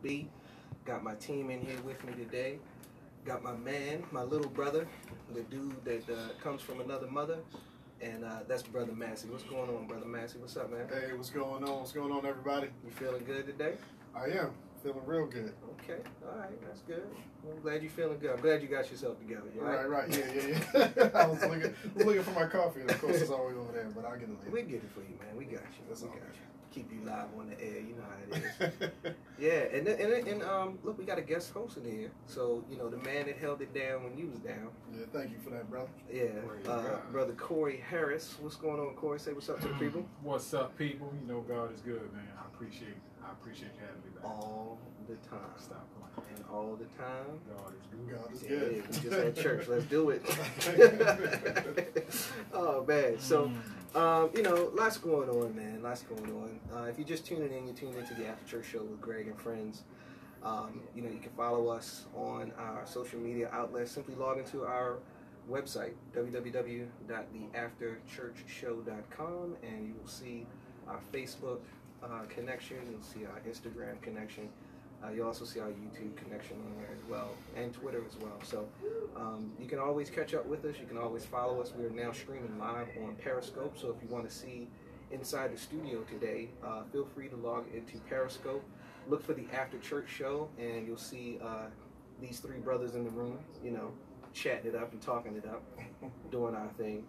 B. Got my team in here with me today. Got my man, my little brother, the dude that comes from another mother, and that's Brother Massey. What's going on, Brother Massey? What's up, man? Hey, what's going on? What's going on, everybody? You feeling good today? I am. Feeling real good. Okay, all right, that's good. Well, I'm glad you're feeling good. I'm glad you got yourself together. Right. Yeah. I was looking for my coffee, and of course it's always over there, but I'll get it later. We get it for you, man. We got you. That's all. We got you. Keep you live on the air. You know how it is. Yeah, and look, we got a guest host in here. So the man that held it down when you was down. Yeah, thank you for that, brother. Yeah, Brother Corey Harris. What's going on, Corey? Say what's up to the people. What's up, people? You know God is good, man. I appreciate you having me back. All the time. Stop playing. And all the time. God is good. God is Yeah, good. we just had church. Let's do it. Oh man. So, lots going on, man. Lots going on. If you're just tuning in, you're tuning into the After Church Show with Greg and friends. You can follow us on our social media outlets. Simply log into our website, www.theafterchurchshow.com, and you will see our Facebook connection. You'll see our Instagram connection. You'll also see our YouTube connection on there as well, and Twitter as well. So you can always catch up with us. You can always follow us. We are now streaming live on Periscope. So if you want to see inside the studio today, feel free to log into Periscope. Look for the After Church Show, and you'll see these three brothers in the room, chatting it up and talking it up, doing our thing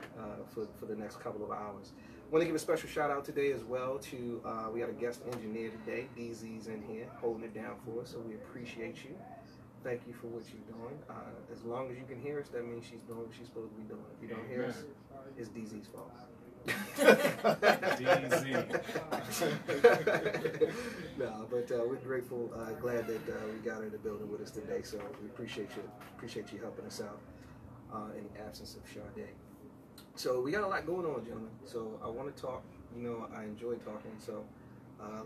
for the next couple of hours. I want to give a special shout out today as well to, we got a guest engineer today, DZ's in here, holding it down for us, so we appreciate you. Thank you for what you're doing. As long as you can hear us, that means she's doing what she's supposed to be doing. If you don't hear us, it's DZ's fault. DZ. No, but we're grateful, glad that we got her in the building with us today, so we appreciate you helping us out in the absence of Sade. So we got a lot going on, gentlemen. So I want to talk. I enjoy talking. So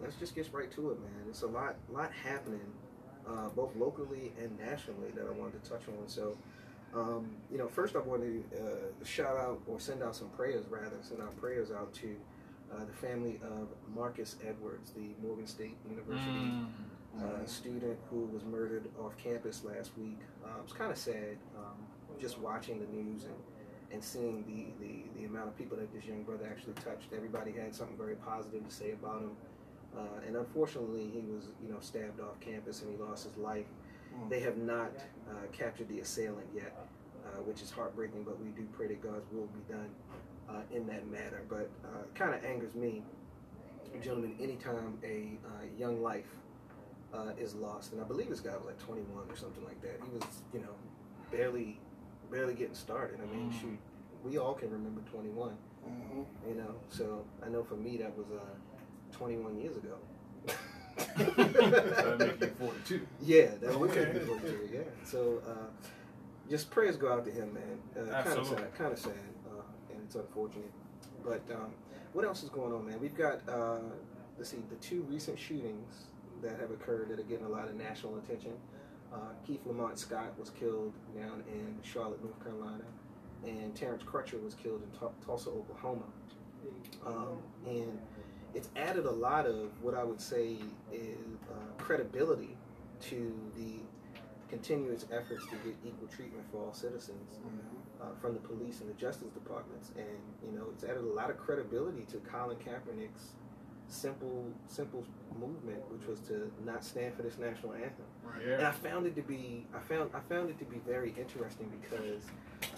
let's just get right to it, man. It's a lot happening, both locally and nationally, that I wanted to touch on. So, first I wanted to shout out or send out some prayers, send our prayers out to the family of Marcus Edwards, the Morgan State University student who was murdered off campus last week. It was kind of sad, just watching the news and seeing the amount of people that this young brother actually touched. Everybody had something very positive to say about him. And unfortunately, he was, stabbed off campus and he lost his life. They have not captured the assailant yet, which is heartbreaking, but we do pray that God's will be done in that matter. But it kind of angers me, gentlemen, anytime a young life is lost. And I believe this guy was like 21 or something like that. He was, barely getting started. I mean, shoot, we all can remember 21. So I know for me that was 21 years ago. That make you 42. Yeah, that would make me 42. Yeah. So just prayers go out to him, man. Kind of sad, and it's unfortunate. But what else is going on, man? We've got the two recent shootings that have occurred that are getting a lot of national attention. Keith Lamont Scott was killed down in Charlotte, North Carolina, and Terrence Crutcher was killed in Tulsa, Oklahoma. And it's added a lot of what I would say is credibility to the continuous efforts to get equal treatment for all citizens from the police and the justice departments. And, it's added a lot of credibility to Colin Kaepernick's simple movement, which was to not stand for this national anthem. Right, yeah. And I found it to be very interesting because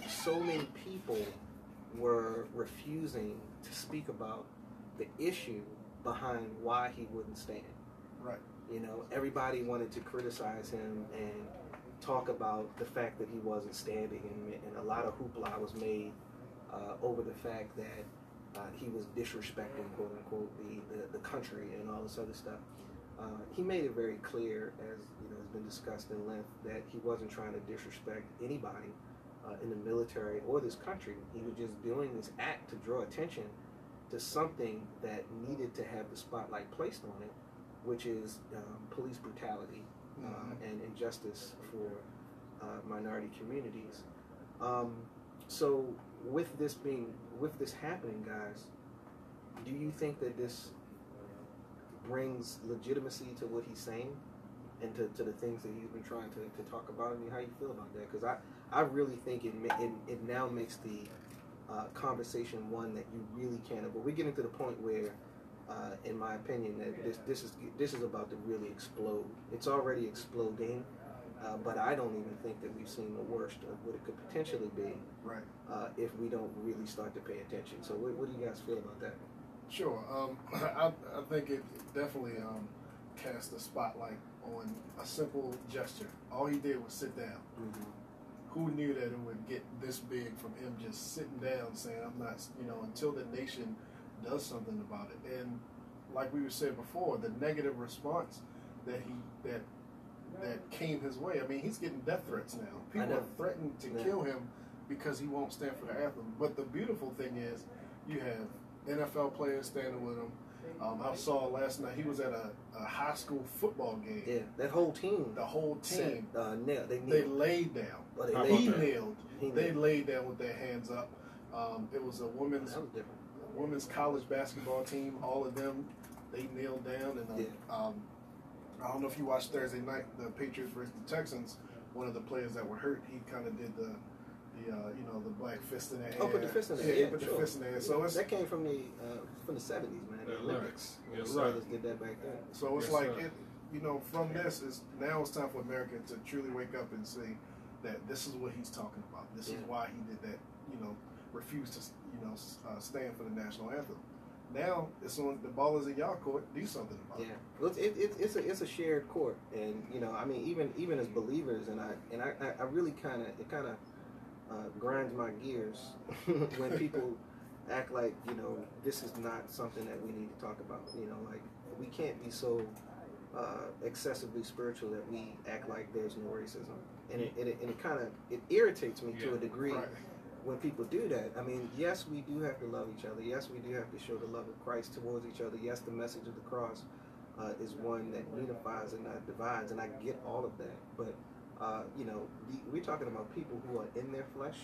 so many people were refusing to speak about the issue behind why he wouldn't stand. Right. Everybody wanted to criticize him and talk about the fact that he wasn't standing, and a lot of hoopla was made over the fact that he was disrespecting, quote unquote, the country and all this other stuff. He made it very clear, as has been discussed in length, that he wasn't trying to disrespect anybody in the military or this country. He was just doing this act to draw attention to something that needed to have the spotlight placed on it, which is police brutality and injustice for minority communities. So with this happening, guys, do you think that this brings legitimacy to what he's saying? and to the things that he's been trying to talk about. I mean, how you feel about that? Because I really think it now makes the conversation one that you really can. But we're getting to the point where, in my opinion, that this is about to really explode. It's already exploding, but I don't even think that we've seen the worst of what it could potentially be. Right. If we don't really start to pay attention. So what do you guys feel about that? Sure. I think it definitely cast a spotlight on a simple gesture. All he did was sit down. Mm-hmm. Who knew that it would get this big from him just sitting down saying, I'm not, until the nation does something about it. And like we were saying before, the negative response that came his way. I mean, he's getting death threats now. People are threatening to kill him because he won't stand for the anthem. But the beautiful thing is, you have NFL players standing with him. I saw last night he was at a high school football game. Yeah, that whole team. The whole team. They laid down. Oh, He knelt. They laid down with their hands up. It was a women's college basketball team. All of them, they kneeled down. And I don't know if you watched Thursday night, the Patriots versus the Texans. One of the players that were hurt, he kind of did the black fist in the air. Oh, put the fist in the air. Yeah, put the fist in the air. So that came from the 70s, man. The Olympics. Yes, the Royals did that back then. So it's from this now it's time for America to truly wake up and see that this is what he's talking about. This is why he did that. Refused to stand for the national anthem. Now it's on the ball is in y'all court. Do something about it. Yeah, well, it's a shared court, and I mean, even as believers, and I really kind of grinds my gears when people act like this is not something that we need to talk about. Like we can't be so excessively spiritual that we act like there's no racism, and it irritates me to a degree. Right. When people do that. I mean, yes, we do have to love each other. Yes, we do have to show the love of Christ towards each other. Yes, the message of the cross is one that unifies and not divides, and I get all of that. But, we're talking about people who are in their flesh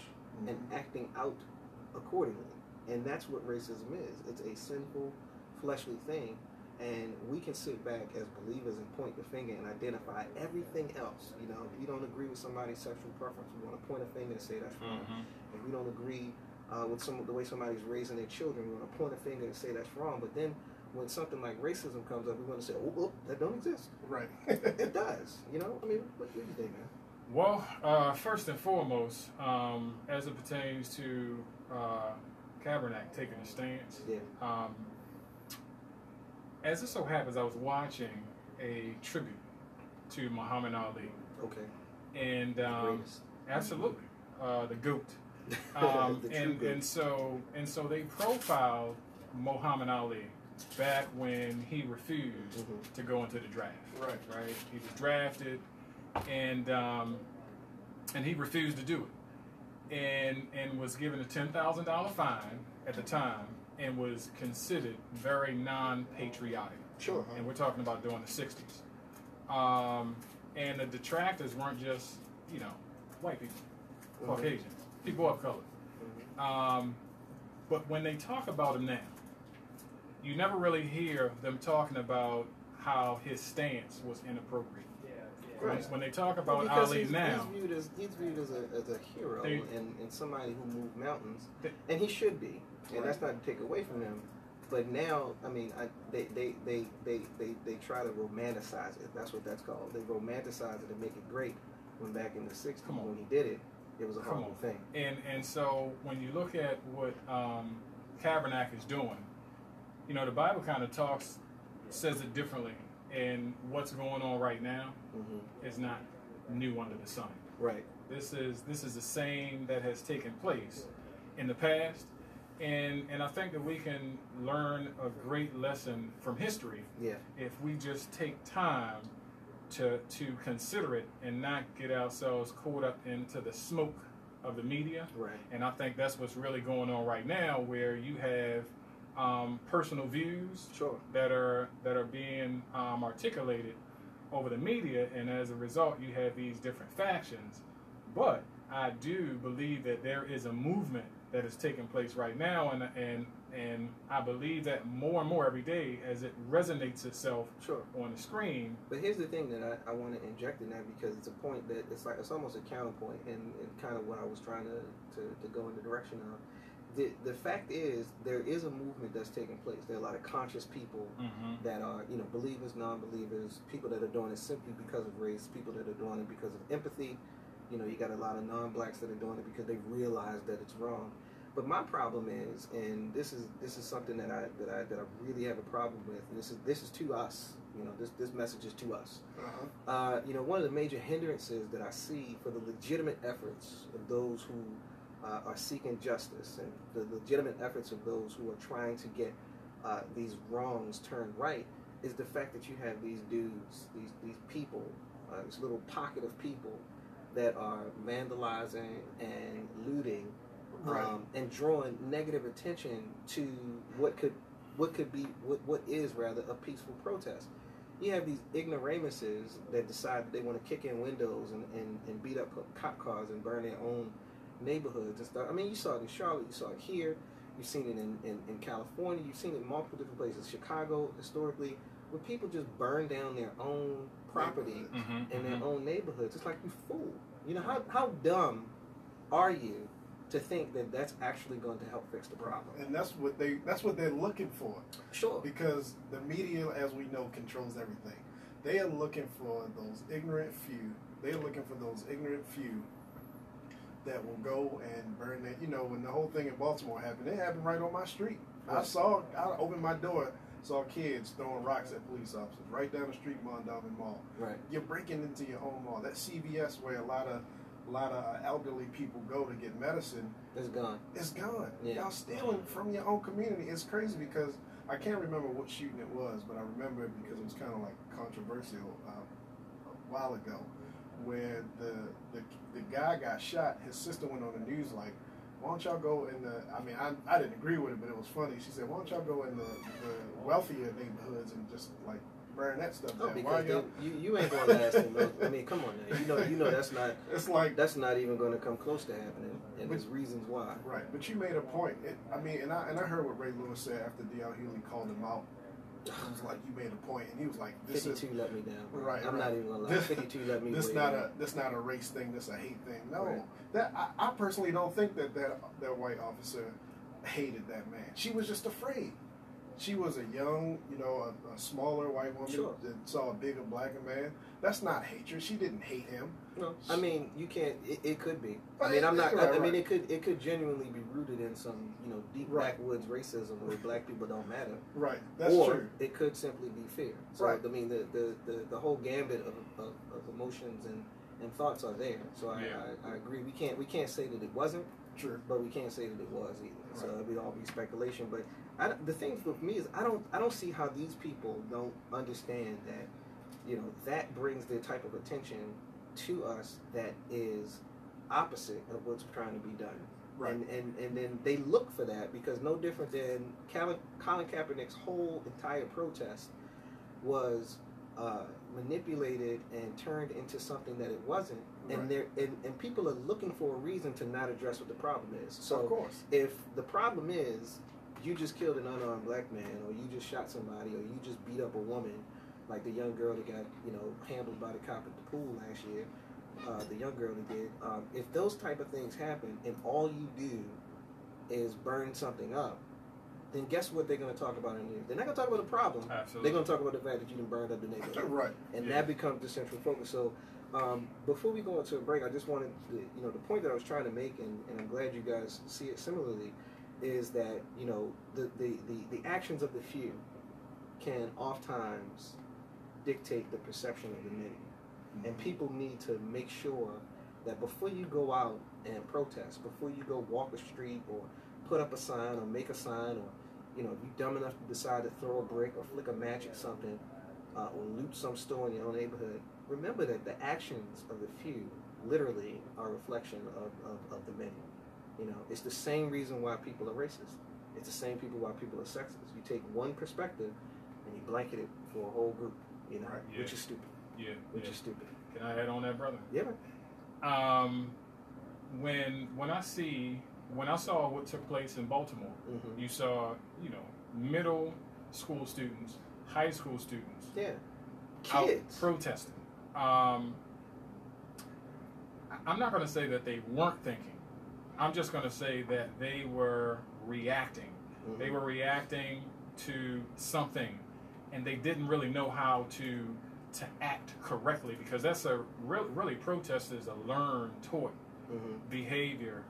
and acting out accordingly. And that's what racism is. It's a sinful, fleshly thing. And we can sit back as believers and point the finger and identify everything else. If you don't agree with somebody's sexual preference, we want to point a finger and say that's wrong. If we don't agree with the way somebody's raising their children, we want to point a finger and say that's wrong. But then when something like racism comes up, we want to say, oh, that don't exist. Right. It does. I mean, what do you think, man? Well, first and foremost, as it pertains to Kaepernick taking a stance, as it so happens, I was watching a tribute to Muhammad Ali. Okay. And absolutely, the GOAT. And so they profiled Muhammad Ali back when he refused to go into the draft. Right. He was drafted, and he refused to do it, and was given a $10,000 fine at the time. And was considered very non-patriotic. Sure. And we're talking about during the 60s. And the detractors weren't just, white people, Caucasians, people of color. But when they talk about him now, you never really hear them talking about how his stance was inappropriate. Right. When they talk about Ali now, he's viewed as a hero and somebody who moved mountains, and he should be. And that's not to take away from them, but now, I mean, they try to romanticize it. That's what that's called. They romanticize it and make it great. When back in the '60s, when he did it, it was a horrible thing. And so when you look at what Kaepernick is doing, the Bible kind of says it differently. And what's going on right now is not new under the sun. Right. This is the same that has taken place in the past. And I think that we can learn a great lesson from history if we just take time to consider it and not get ourselves caught up into the smoke of the media. Right. And I think that's what's really going on right now, where you have personal views that are being articulated over the media, and as a result, you have these different factions. But I do believe that there is a movement that is taking place right now, and and I believe that more and more every day as it resonates itself Sure. on the screen. But here's the thing that I want to inject in that, because it's a point that it's almost a counterpoint, and kind of what I was trying to go in the direction of. The fact is, there is a movement that's taking place. There are a lot of conscious people that are, believers, non-believers, people that are doing it simply because of race, people that are doing it because of empathy. You got a lot of non-blacks that are doing it because they realize that it's wrong. But my problem is, and this is something that I really have a problem with. And this is to us. This message is to us. One of the major hindrances that I see for the legitimate efforts of those who are seeking justice, and the legitimate efforts of those who are trying to get these wrongs turned right, is the fact that you have these dudes, these people, this little pocket of people that are vandalizing and looting, and drawing negative attention to what is rather a peaceful protest. You have these ignoramuses that decide that they want to kick in windows and beat up cop cars and burn their own neighborhoods and stuff. I mean, you saw it in Charlotte, you saw it here, you've seen it in California, you've seen it in multiple different places, Chicago historically, where people just burn down their own property in their own neighborhoods. It's like, you fool. How dumb are you to think that that's actually going to help fix the problem? And that's what they're looking for. Sure. Because the media, as we know, controls everything. They are looking for those ignorant few. They are looking for those ignorant few that will go and burn it. When the whole thing in Baltimore happened, it happened right on my street. Right. I opened my door, saw kids throwing rocks at police officers right down the street, Mondawmin Mall. Right. You're breaking into your own mall. That CVS where a lot of elderly people go to get medicine, It's gone. It's gone. Yeah. Y'all stealing from your own community. It's crazy because I can't remember what shooting it was, but I remember it because it was kind of like controversial a while ago, where the guy got shot. His sister went on the news like, why don't y'all go in the, I didn't agree with it, but it was funny. She said, why don't y'all go in the wealthier neighborhoods and just like burn that stuff down? Because you ain't going to last in those. I mean, come on now. You know that's not. It's like that's not even going to come close to happening, and there's reasons why. Right, but you made a point. And I heard what Ray Lewis said after D.L. Hughley called him out. It was like, you made a point, and he was like, "This 52 let me down." Right, I'm not even gonna lie. 52 let me. This not a race thing. This a hate thing. No, right. That I personally don't think that white officer hated that man. She was just afraid. She was a young, a smaller white woman that saw a bigger blacker man. That's not hatred. She didn't hate him. No, I mean, you can't. It could be. But I mean, I'm not. Right, I mean, it could genuinely be rooted in some, deep backwoods racism where black people don't matter. Right. That's or true. It could simply be fear. So, right. I mean, the whole gambit of emotions and thoughts are there. So I agree. We can't say that it wasn't. True. But we can't say that it was either. Right. So it would all be speculation. But the thing with me is I don't see how these people don't understand that. That brings the type of attention to us that is opposite of what's trying to be done. Right. And then they look for that, because no different than Colin Kaepernick's whole entire protest was manipulated and turned into something that it wasn't. And and people are looking for a reason to not address what the problem is. So of course, if the problem is you just killed an unarmed black man, or you just shot somebody, or you just beat up a woman, like the young girl that got, handled by the cop at the pool last year, the young girl that did. If those type of things happen and all you do is burn something up, then guess what they're going to talk about in the news? They're not going to talk about the problem. Absolutely. They're going to talk about the fact that you done burned up the neighborhood. Right. And that becomes the central focus. So before we go into a break, I just wanted to, the point that I was trying to make, and I'm glad you guys see it similarly, is that, the actions of the few can oftentimes dictate the perception of the many. And people need to make sure that before you go out and protest, before you go walk the street or put up a sign or make a sign, or if you're dumb enough to decide to throw a brick or flick a match at something, or loot some store in your own neighborhood, remember that the actions of the few literally are a reflection of the many. It's the same reason why people are racist. It's the same people why people are sexist. You take one perspective and you blanket it for a whole group, which is stupid. Yeah. Which is stupid. Can I add on that, brother? Yeah. When I see when I saw what took place in Baltimore, Mm-hmm. you saw, middle school students, high school students, Yeah. out Kids. protesting. I'm not going to say that they weren't thinking. I'm just going to say that they were reacting. Mm-hmm. They were reacting to something, and they didn't really know how to act correctly, because that's really protest is a learned, taught Mm-hmm. behavior.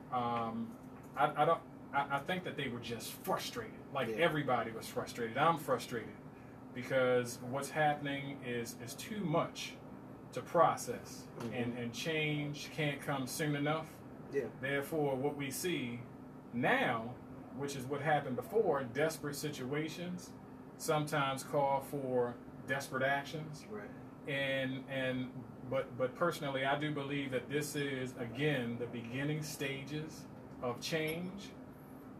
I think that they were just frustrated. Like Yeah. everybody was frustrated. I'm frustrated because what's happening is too much to process, Mhm. and change can't come soon enough. Yeah. Therefore, what we see now, which is what happened before, desperate situations sometimes call for desperate actions. Right. But personally, I do believe that this is, again, the beginning stages of change,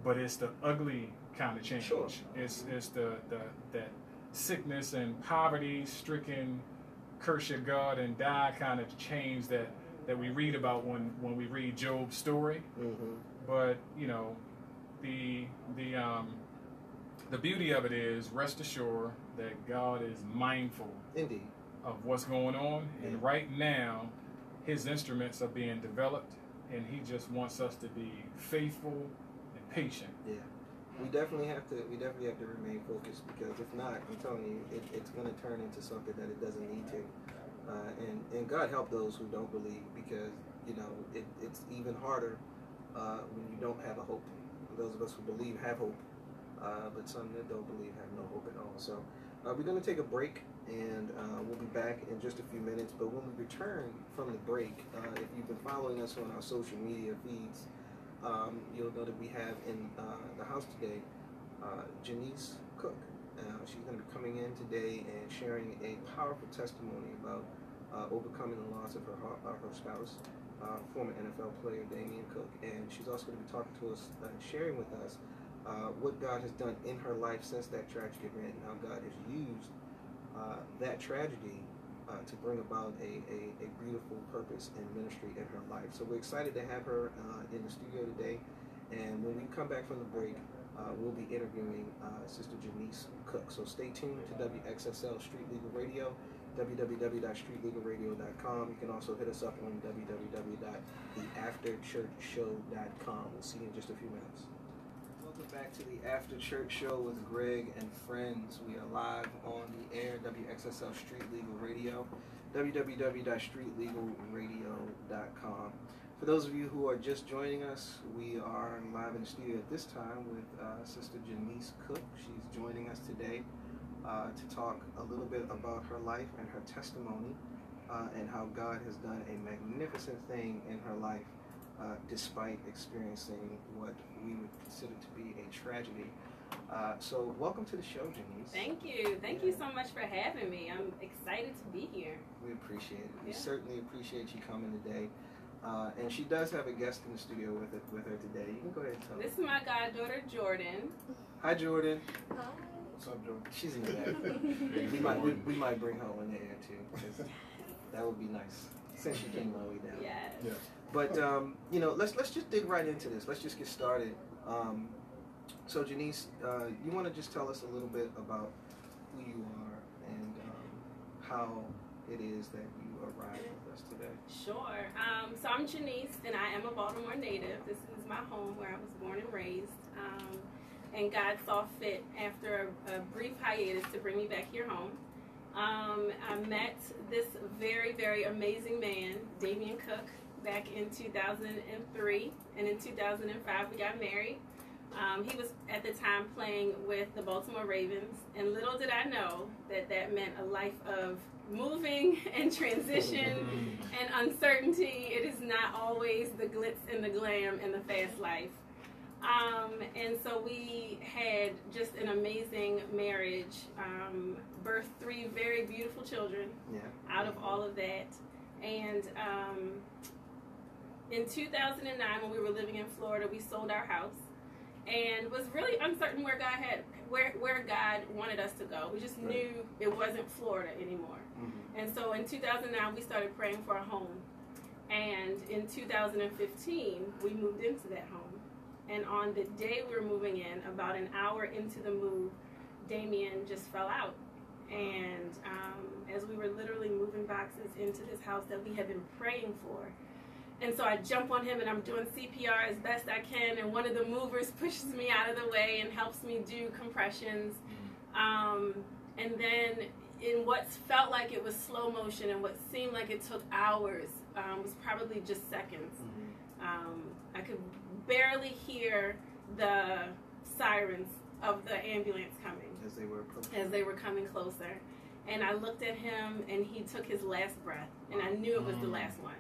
but it's the ugly kind of change. Sure. It's the that sickness and poverty stricken, curse your God and die kind of change that we read about when we read Job's story. Mm-hmm. But the beauty of it is, rest assured that God is mindful Indeed. of what's going on, and Yeah. right now his instruments are being developed, and he just wants us to be faithful and patient. Yeah. We definitely have to remain focused, because if not, I'm telling you, it's going to turn into something that it doesn't need to. And God help those who don't believe, because it's even harder when you don't have a hope. Those of us who believe have hope, but some that don't believe have no hope at all. So we're going to take a break, and we'll be back in just a few minutes. But when we return from the break, if you've been following us on our social media feeds, you'll know that we have in the house today JaNiece Cook. She's going to be coming in today and sharing a powerful testimony about overcoming the loss of her spouse, former NFL player Damion Cook. And she's also going to be talking to us, sharing with us what God has done in her life since that tragic event, and how God has used that tragedy to bring about a beautiful purpose and ministry in her life. So we're excited to have her in the studio today. And when we come back from the break, we'll be interviewing Sister JaNiece Cook. So stay tuned to WXSL Street Legal Radio, www.streetlegalradio.com. You can also hit us up on www.theafterchurchshow.com. We'll see you in just a few minutes. Welcome back to the After Church Show with Greg and friends. We are live on the air, WXSL Street Legal Radio, www.streetlegalradio.com. For those of you who are just joining us, we are live in the studio at this time with Sister JaNiece Cook. She's joining us today to talk a little bit about her life and her testimony, and how God has done a magnificent thing in her life, despite experiencing what we would consider to be a tragedy. So welcome to the show, JaNiece. Thank you. Thank you so much for having me. I'm excited to be here. We appreciate it. We Yeah. certainly appreciate you coming today. And she does have a guest in the studio with her today. You can go ahead and tell This her. is my goddaughter, Jordan. Hi, Jordan. Hi. What's up, Joe? She's in the back. we might bring her on the air too, 'cause that would be nice since she came all the way down. Yes. Yeah. But let's just dig right into this. Let's just get started. So JaNiece, you want to just tell us a little bit about who you are and how it is that you arrived with us today. Sure. So I'm JaNiece, and I am a Baltimore native. This is my home where I was born and raised. And God saw fit, after a brief hiatus, to bring me back here home. I met this very, very amazing man, Damion Cook, back in 2003. And in 2005, we got married. He was at the time playing with the Baltimore Ravens, and little did I know that meant a life of moving and transition and uncertainty. It is not always the glitz and the glam and the fast life. And so we had just an amazing marriage, birthed 3 very beautiful children out of all of that. And in 2009, when we were living in Florida, we sold our house and was really uncertain where God wanted us to go. We just knew it wasn't Florida anymore. And so in 2009, we started praying for a home. And in 2015, we moved into that home. And on the day we were moving in, about an hour into the move, Damion just fell out. And as we were literally moving boxes into this house that we had been praying for, and so I jump on him and I'm doing CPR as best I can, and one of the movers pushes me out of the way and helps me do compressions. And then in what felt like it was slow motion and what seemed like it took hours was probably just seconds. I could barely hear the sirens of the ambulance coming as they were coming closer. And I looked at him and he took his last breath, and I knew it was the last one.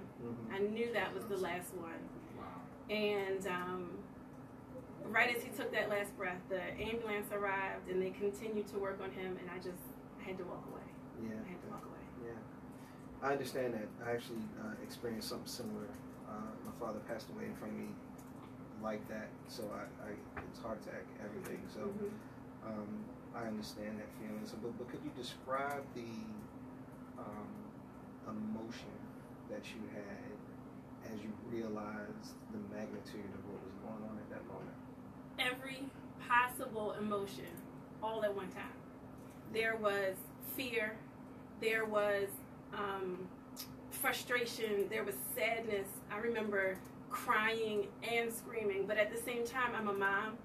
I knew that was the last one. And right as he took that last breath, the ambulance arrived and they continued to work on him, and I had to walk away. I had to walk away. Yeah, I understand that. I actually experienced something similar. My father passed away in front of me like that, so it's hard to everything. So I understand that feeling. So, but could you describe the emotion that you had as you realized the magnitude of what was going on at that moment? Every possible emotion, all at one time. There was fear, there was frustration, there was sadness. I remember crying and screaming, but at the same time, I'm a mom,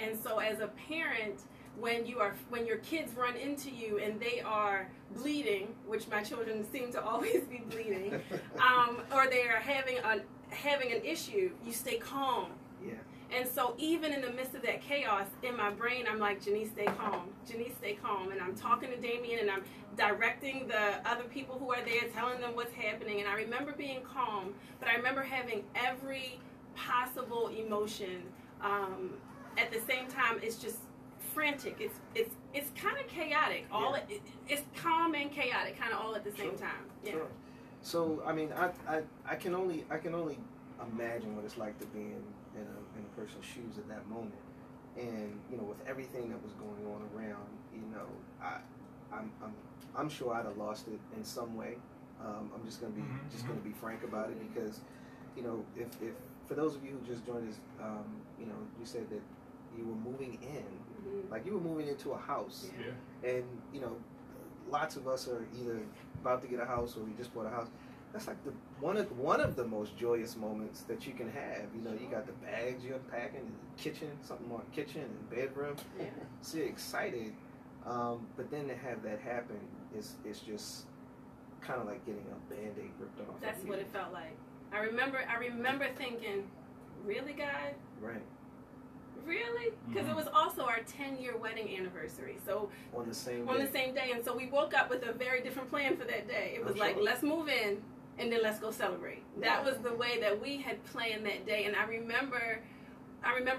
and so as a parent, when your kids run into you and they are bleeding, which my children seem to always be bleeding, or they are having an issue, you stay calm. Yeah. And so even in the midst of that chaos, in my brain, I'm like, JaNiece, stay calm. JaNiece, stay calm. And I'm talking to Damion, and I'm directing the other people who are there, telling them what's happening. And I remember being calm, but I remember having every possible emotion. At the same time, it's just frantic. It's kind of chaotic. It's calm and chaotic, kind of all at the same time. Yeah. Sure. So I mean, I can only imagine what it's like to be in a person's shoes at that moment, and with everything that was going on around, I'm sure I'd have lost it in some way. I'm just gonna be frank about it, because if for those of you who just joined us, you said that you were moving in, like you were moving into a house, and lots of us are either about to get a house or we just bought a house. That's like one of the most joyous moments that you can have. You got the bags you're unpacking, the kitchen, something more kitchen and bedroom. So you're excited, but then to have that happen is just kind of like getting a Band-Aid ripped off. That's what it felt like. I remember thinking, really, God? Right. Really? Because it was also our 10-year wedding anniversary. So on the same day, and so we woke up with a very different plan for that day. It was like, let's move in and then let's go celebrate. That was the way that we had planned that day. And I remember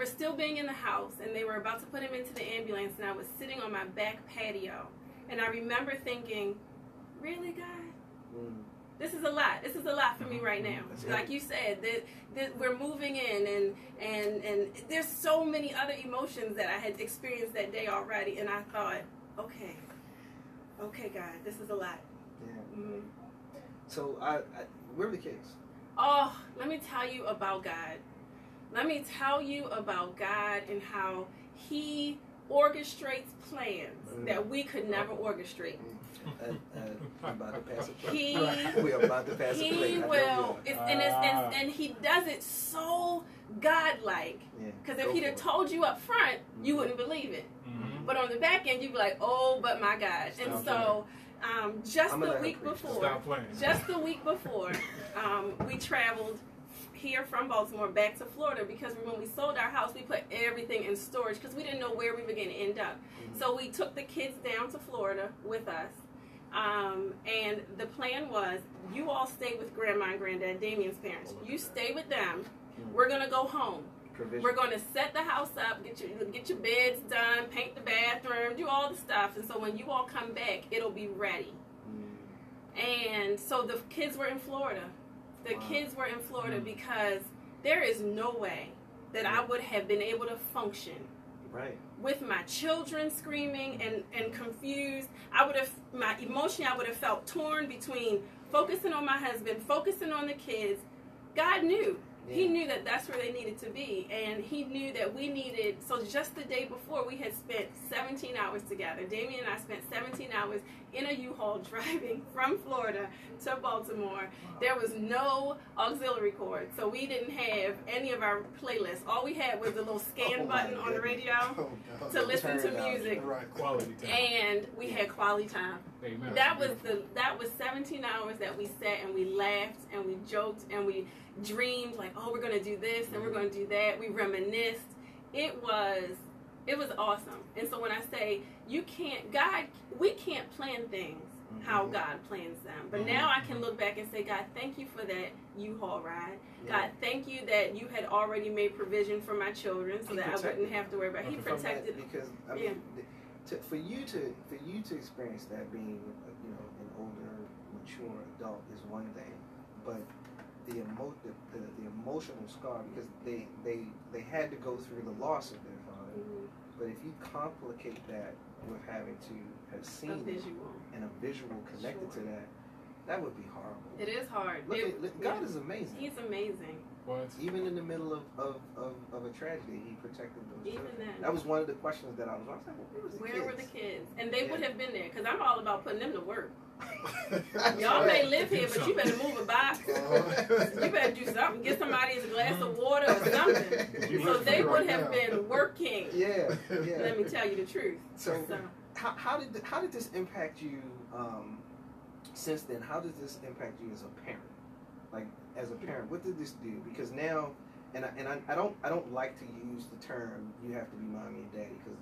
still being in the house, and they were about to put him into the ambulance, and I was sitting on my back patio, and I remember thinking, really, God? This is a lot. This is a lot for me right now. Like you said, that we're moving in, and there's so many other emotions that I had experienced that day already, and I thought, okay, God, this is a lot. Yeah. So where are the kids? Oh, let me tell you about God. Let me tell you about God and how He orchestrates plans that we could never orchestrate. I'm about to pass a plate. We are about to pass a plate. He will, and He does it so godlike. Because if He'd have told you up front, you wouldn't believe it. But on the back end, you'd be like, oh, but my God. And so, just the week before, we traveled here from Baltimore back to Florida, because when we sold our house, we put everything in storage because we didn't know where we were going to end up. So we took the kids down to Florida with us. And the plan was, you all stay with Grandma and Granddad, Damion's parents. You stay with them. We're going to go home. We're going to set the house up, get your beds done, paint the bathroom, do all the stuff. And so when you all come back, it'll be ready. And so the kids were in Florida. The kids were in Florida because there is no way that I would have been able to function with my children screaming and confused. I would have felt torn between focusing on my husband, focusing on the kids. God knew He knew that that's where they needed to be, and he knew that we needed. So just the day before, we had spent 17 hours together. Damion and I spent 17 hours in a U-Haul driving from Florida to Baltimore. There was no auxiliary cord, so we didn't have any of our playlists. All we had was the little scan button on the radio to listen to music. Right. Quality time. And we had quality time. Amen. That was 17 hours that we sat and we laughed and we joked and we dreamed like, oh, we're gonna do this and we're gonna do that. We reminisced. It was awesome. And so when I say we can't plan things how God plans them. But now I can look back and say, God, thank you for that U-Haul ride. God, thank you that you had already made provision for my children so that I wouldn't have to worry about. He protected. Because I mean, for you to experience that, being an older, mature adult is one thing, but the emotional scar, because they had to go through the loss of their father. But if you complicate that with having to have seen and a visual connected to that would be horrible. It is hard. God is amazing. He's amazing. What? Even in the middle of a tragedy, he protected those Even children. then. That was one of the questions that I was like, where were the kids? And they would have been there, because I'm all about putting them to work. Y'all Y'all may live here, but you better move a box. You better do something. Get somebody a glass of water or something. So they would have been working. Yeah. Let me tell you the truth. So how did this impact you since then? How does this impact you as a parent? Like, as a parent, what did this do? Because now, and I don't like to use the term you have to be mommy and daddy, because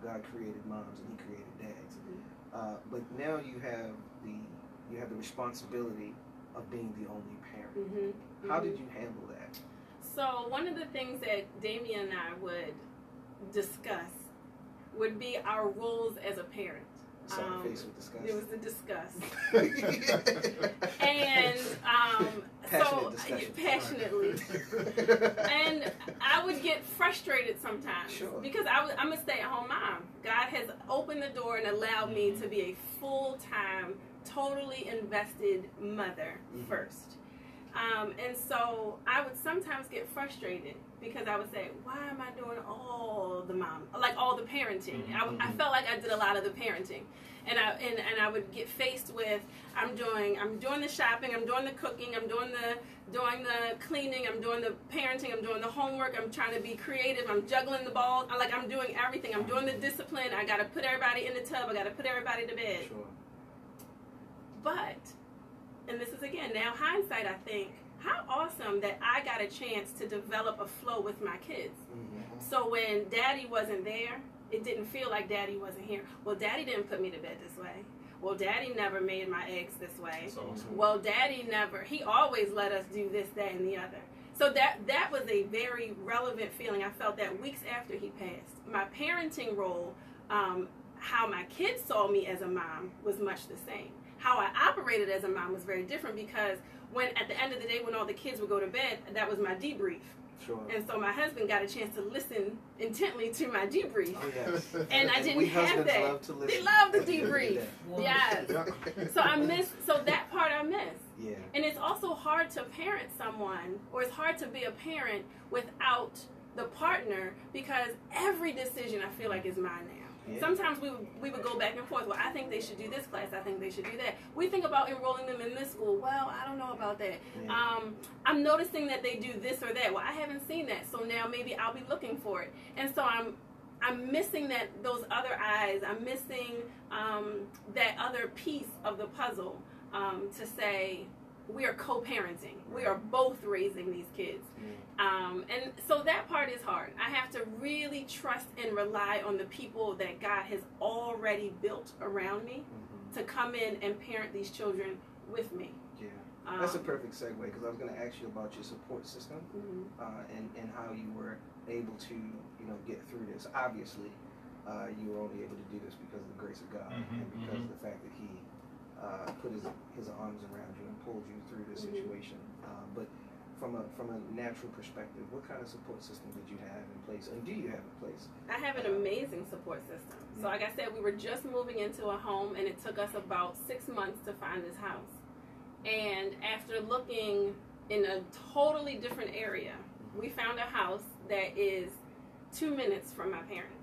God created moms and He created dads. But now you have the responsibility of being the only parent. How did you handle that? So one of the things that Damion and I would discuss would be our roles as a parent. Face with disgust. It was the disgust. And passionately. And I would get frustrated sometimes because I'm a stay-at-home mom. God has opened the door and allowed me to be a full-time, totally invested mother first. And so I would sometimes get frustrated because I would say, why am I doing all the parenting? I felt like I did a lot of the parenting. And I would get faced with, I'm doing the shopping, I'm doing the cooking, I'm doing the cleaning, I'm doing the parenting, I'm doing the homework, I'm trying to be creative, I'm juggling the balls, I'm doing everything, I'm doing the discipline, I gotta put everybody in the tub, I gotta put everybody to bed. Sure. But, and this is again, now hindsight, I think, how awesome that I got a chance to develop a flow with my kids. So when Daddy wasn't there, it didn't feel like Daddy wasn't here. Well, Daddy didn't put me to bed this way. Well, Daddy never made my eggs this way. That's awesome. Well, Daddy never, he always let us do this, that, and the other. So that was a very relevant feeling. I felt that weeks after he passed. My parenting role, how my kids saw me as a mom was much the same. How I operated as a mom was very different, because when at the end of the day when all the kids would go to bed, that was my debrief. Sure. And so my husband got a chance to listen intently to my debrief. Oh, yes. And I didn't have that. Love to listen. They love the debrief. Yes. So that part I miss. Yeah. And it's also hard to parent someone, or it's hard to be a parent without the partner, because every decision I feel like is mine now. Yeah. Sometimes we would go back and forth. Well, I think they should do this class. I think they should do that. We think about enrolling them in this school. Well, I don't know about that. Yeah. I'm noticing that they do this or that. Well, I haven't seen that, so now maybe I'll be looking for it. And so I'm missing those other eyes. I'm missing that other piece of the puzzle to say we are co-parenting. We are both raising these kids. And so that part is hard. I have to really trust and rely on the people that God has already built around me to come in and parent these children with me. Yeah, that's a perfect segue, because I was going to ask you about your support system and how you were able to get through this. Obviously, you were only able to do this because of the grace of God and because of the fact that He put his arms around you and pulled you through this situation. But from a natural perspective, what kind of support system did you have in place, and do you have in place? I have an amazing support system. So like I said, we were just moving into a home, and it took us about 6 months to find this house. And after looking in a totally different area. We found a house that is 2 minutes from my parents.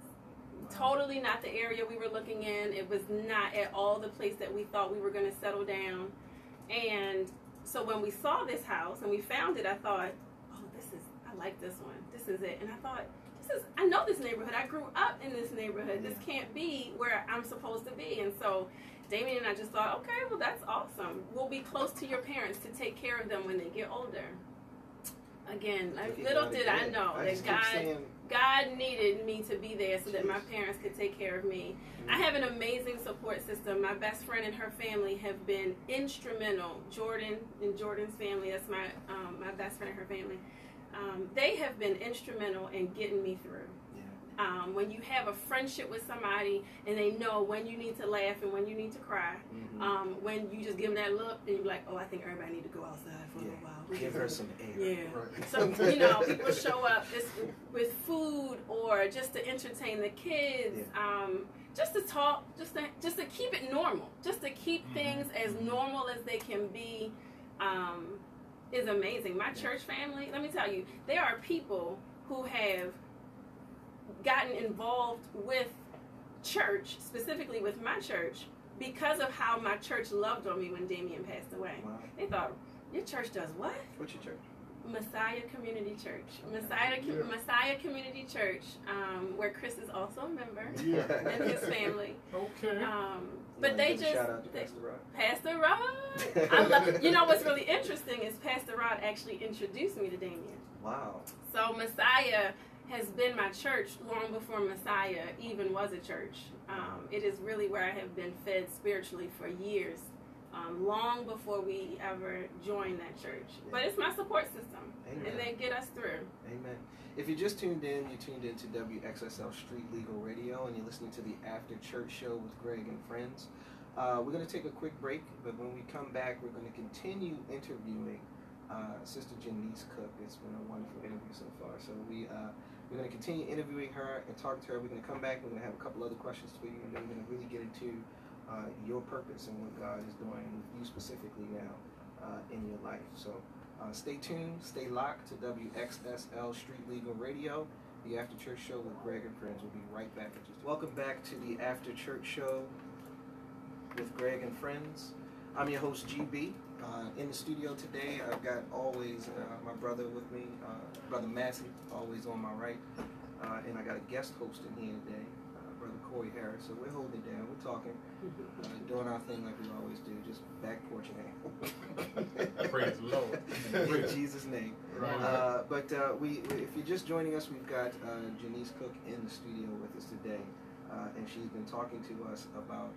Totally not the area we were looking in. It was not at all the place that we thought we were going to settle down. And so when we saw this house and we found it, I thought, oh, I like this one. This is it. And I thought, I know this neighborhood. I grew up in this neighborhood. This can't be where I'm supposed to be. And so Damion and I just thought, okay, well, that's awesome. We'll be close to your parents to take care of them when they get older. Again, little did I know that God needed me to be there so that my parents could take care of me. I have an amazing support system. My best friend and her family have been instrumental. Jordan and Jordan's family, that's my best friend and her family. They have been instrumental in getting me through. When you have a friendship with somebody and they know when you need to laugh and when you need to cry, when you just give them that look and you're like, oh, I think everybody need to go outside for a little while. Give her some air. Yeah. Right. So, people show up with food or just to entertain the kids, just to talk, just to keep it normal, just to keep things as normal as they can be, is amazing. My church family, let me tell you, there are people who have gotten involved with church, specifically with my church, because of how my church loved on me when Damion passed away. Wow. They thought, your church does what? What's your church? Messiah Community Church. Messiah Community Church, where Chris is also a member and his family. Okay. But they just shout out to Pastor Rod. Pastor Rod. I love. What's really interesting is Pastor Rod actually introduced me to Damion. Wow. So Messiah has been my church long before Messiah even was a church. It is really where I have been fed spiritually for years, long before we ever joined that church. But it's my support system, and they get us through. Amen. If you just tuned in, you tuned in to WXSL Street Legal Radio, and you're listening to the After Church Show with Greg and friends. We're going to take a quick break, but when we come back, we're going to continue interviewing Sister JaNiece Cook. It's been a wonderful interview so far. So we're going to continue interviewing her and talk to her. We're going to come back. We're going to have a couple other questions for you, and then we're going to really get into your purpose and what God is doing with you specifically now in your life. So stay tuned, stay locked to WXSL Street Legal Radio, the After Church Show with Greg and friends. We'll be right back. Welcome back to the After Church Show with Greg and friends. I'm your host, GB. In the studio today, I've got always my brother with me, Brother Massey, always on my right. And I got a guest host in here today, Brother Corey Harris. So we're holding it down, we're talking, doing our thing like we always do, just back porching it. Praise the Lord. In Jesus' name. Right. But if you're just joining us, we've got JaNiece Cook in the studio with us today. And she's been talking to us about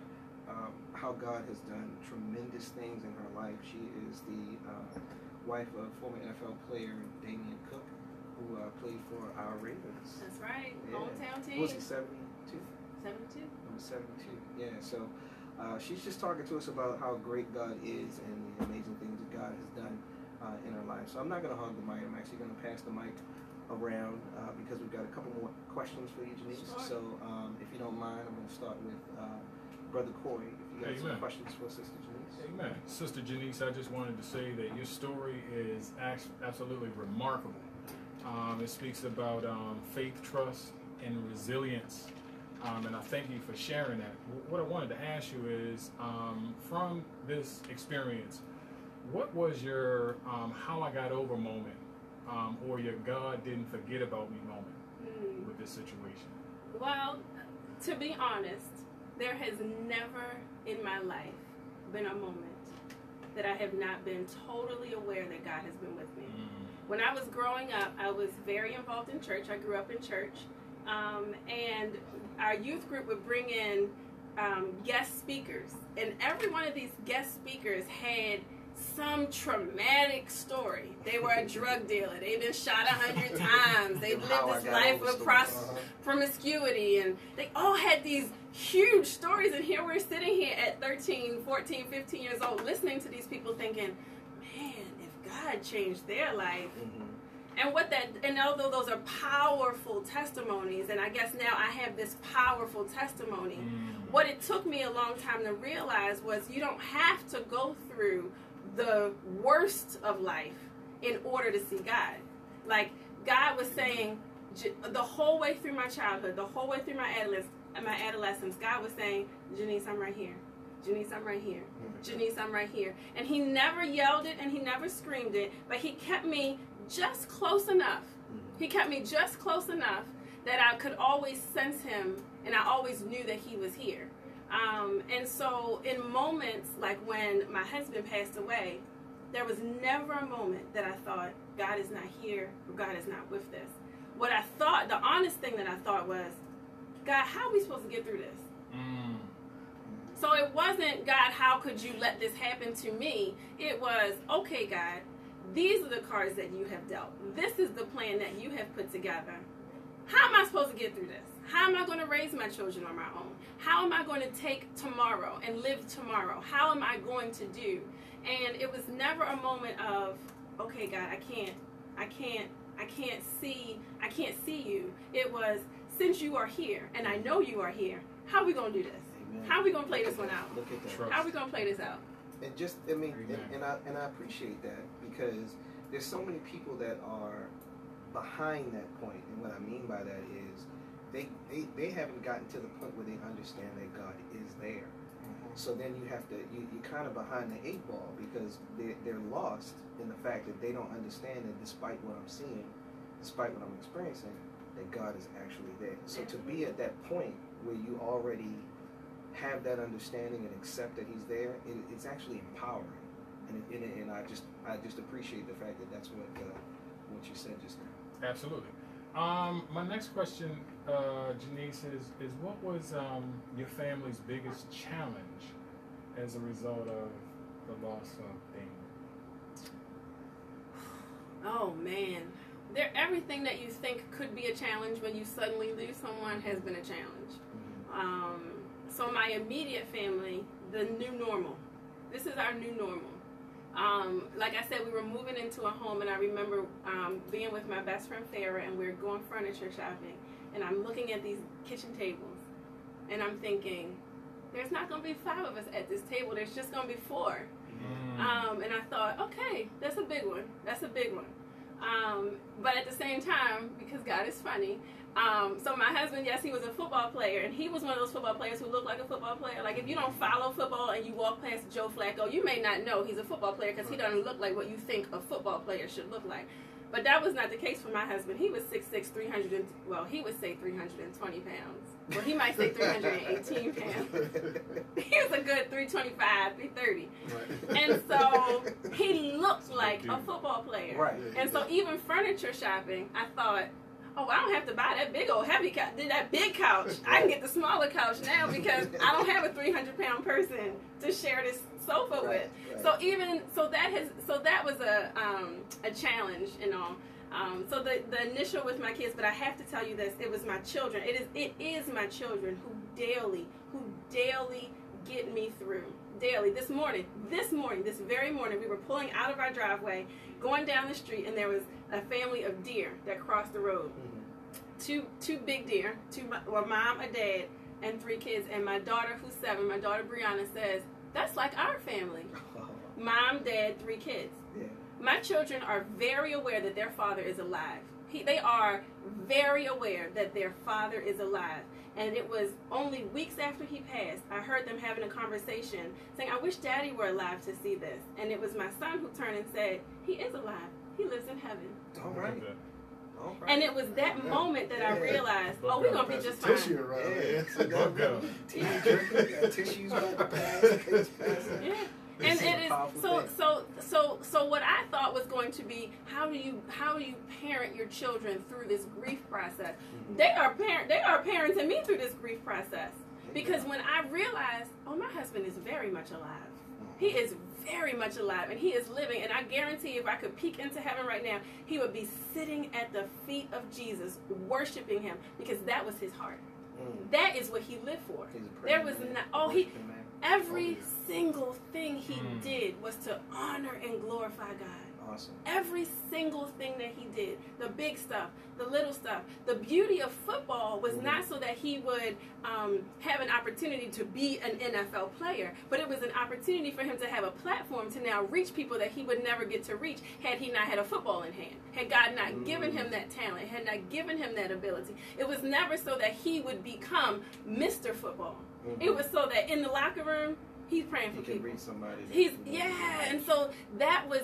how God has done tremendous things in her life. She is the wife of former NFL player Damion Cook, who played for our Ravens. That's right. Yeah. Hometown team. Was he 72? 72. Number 72. Yeah. So she's just talking to us about how great God is and the amazing things that God has done in her life. So I'm not going to hog the mic. I'm actually going to pass the mic around because we've got a couple more questions for you, JaNiece. Sure. So if you don't mind, I'm going to start with Brother Corey. If you got some questions for Sister JaNiece. Amen. Sister JaNiece, I just wanted to say that your story is absolutely remarkable. It speaks about faith, trust, and resilience. And I thank you for sharing that. What I wanted to ask you is, from this experience, what was your how I got over moment, or your God didn't forget about me moment with this situation? Well, to be honest, there has never in my life been a moment that I have not been totally aware that God has been with me. When I was growing up, I was very involved in church. I grew up in church. And our youth group would bring in guest speakers. And every one of these guest speakers had some traumatic story. They were a drug dealer. They've been shot 100 times. They've lived this life of promiscuity. And they all had these huge stories. And here we're sitting here at 13, 14, 15 years old listening to these people thinking, man, if God changed their life. And although those are powerful testimonies, and I guess now I have this powerful testimony, what it took me a long time to realize was you don't have to go through the worst of life in order to see God. Like, God was saying the whole way through my childhood, the whole way through my adolescence, God was saying, JaNiece, I'm right here. JaNiece, I'm right here. JaNiece, I'm right here. And he never yelled it and he never screamed it, but he kept me just close enough. He kept me just close enough that I could always sense him, and I always knew that he was here. And so in moments like when my husband passed away, there was never a moment that I thought, God is not here, or God is not with this. What I thought, the honest thing that I thought was, God, how are we supposed to get through this? So it wasn't, God, how could you let this happen to me? It was, okay, God, these are the cards that you have dealt. This is the plan that you have put together. How am I supposed to get through this? How am I going to raise my children on my own? How am I going to take tomorrow and live tomorrow? How am I going to do? And it was never a moment of, okay, God, I can't see you. It was, since you are here, and I know you are here, how are we going to do this? Amen. How are we going to play this one out? Look at that. How are we going to play this out? And just, I mean, and I appreciate that, because there's so many people that are behind that point, and what I mean by that is they haven't gotten to the point where they understand that God is there. So then you have to, you're kind of behind the 8 ball, because they're lost in the fact that they don't understand that despite what I'm seeing, despite what I'm experiencing, that God is actually there. So to be at that point where you already have that understanding and accept that he's there, it's actually empowering. And I just appreciate the fact that that's what you said just now. Absolutely. My next question, JaNiece, is what was your family's biggest challenge as a result of the loss of Damion? Oh man, everything that you think could be a challenge when you suddenly lose someone has been a challenge. So my immediate family, the new normal. This is our new normal. Like I said, we were moving into a home, and I remember being with my best friend Farrah, and we were going furniture shopping, and I'm looking at these kitchen tables, and I'm thinking, there's not going to be 5 of us at this table, there's just going to be 4. And I thought, okay, that's a big one. That's a big one. But at the same time, because God is funny, so my husband, yes, he was a football player, and he was one of those football players who look like a football player. Like, if you don't follow football and you walk past Joe Flacco, you may not know he's a football player because he doesn't look like what you think a football player should look like. But that was not the case for my husband. He was 6'6", he would say 320 pounds. Well, he might say 318 pounds. He was a good 325, 330. Right. And so he looked like a football player. Right. And so even furniture shopping, I thought, oh, I don't have to buy that big old heavy couch, that big couch. I can get the smaller couch now because I don't have a 300-pound person to share this sofa with. Right. So that was a challenge and all. So the initial with my kids, but I have to tell you this, it was my children. It is my children who daily get me through. Daily. This very morning, we were pulling out of our driveway, going down the street, and there was a family of deer that crossed the road. Two big deer, a mom, a dad, and 3 kids. And my daughter, who's 7, my daughter Brianna, says, that's like our family. Mom, dad, 3 kids. Yeah. My children are very aware that their father is alive. They are very aware that their father is alive. And it was only weeks after he passed, I heard them having a conversation saying, I wish Daddy were alive to see this. And it was my son who turned and said, he is alive. He lives in heaven. All right. And it was that moment that I realized, oh, we're going to be just fine. Tissue around here. Tissues about to pass. Yeah. And it is so what I thought was going to be how do you parent your children through this grief process? They are parenting me through this grief process. Because when I realized, oh, my husband is very much alive. He is very much alive, and he is living. And I guarantee if I could peek into heaven right now, he would be sitting at the feet of Jesus, worshiping him, because that was his heart. That is what he lived for. There was not, every single thing he did was to honor and glorify God. Awesome. Every single thing that he did, the big stuff, the little stuff. The beauty of football was not so that he would have an opportunity to be an NFL player, but it was an opportunity for him to have a platform to now reach people that he would never get to reach had he not had a football in hand, had God not given him that talent, had not given him that ability. It was never so that he would become Mr. Football. It was so that in the locker room, he's praying for people. Reach somebody. And so that was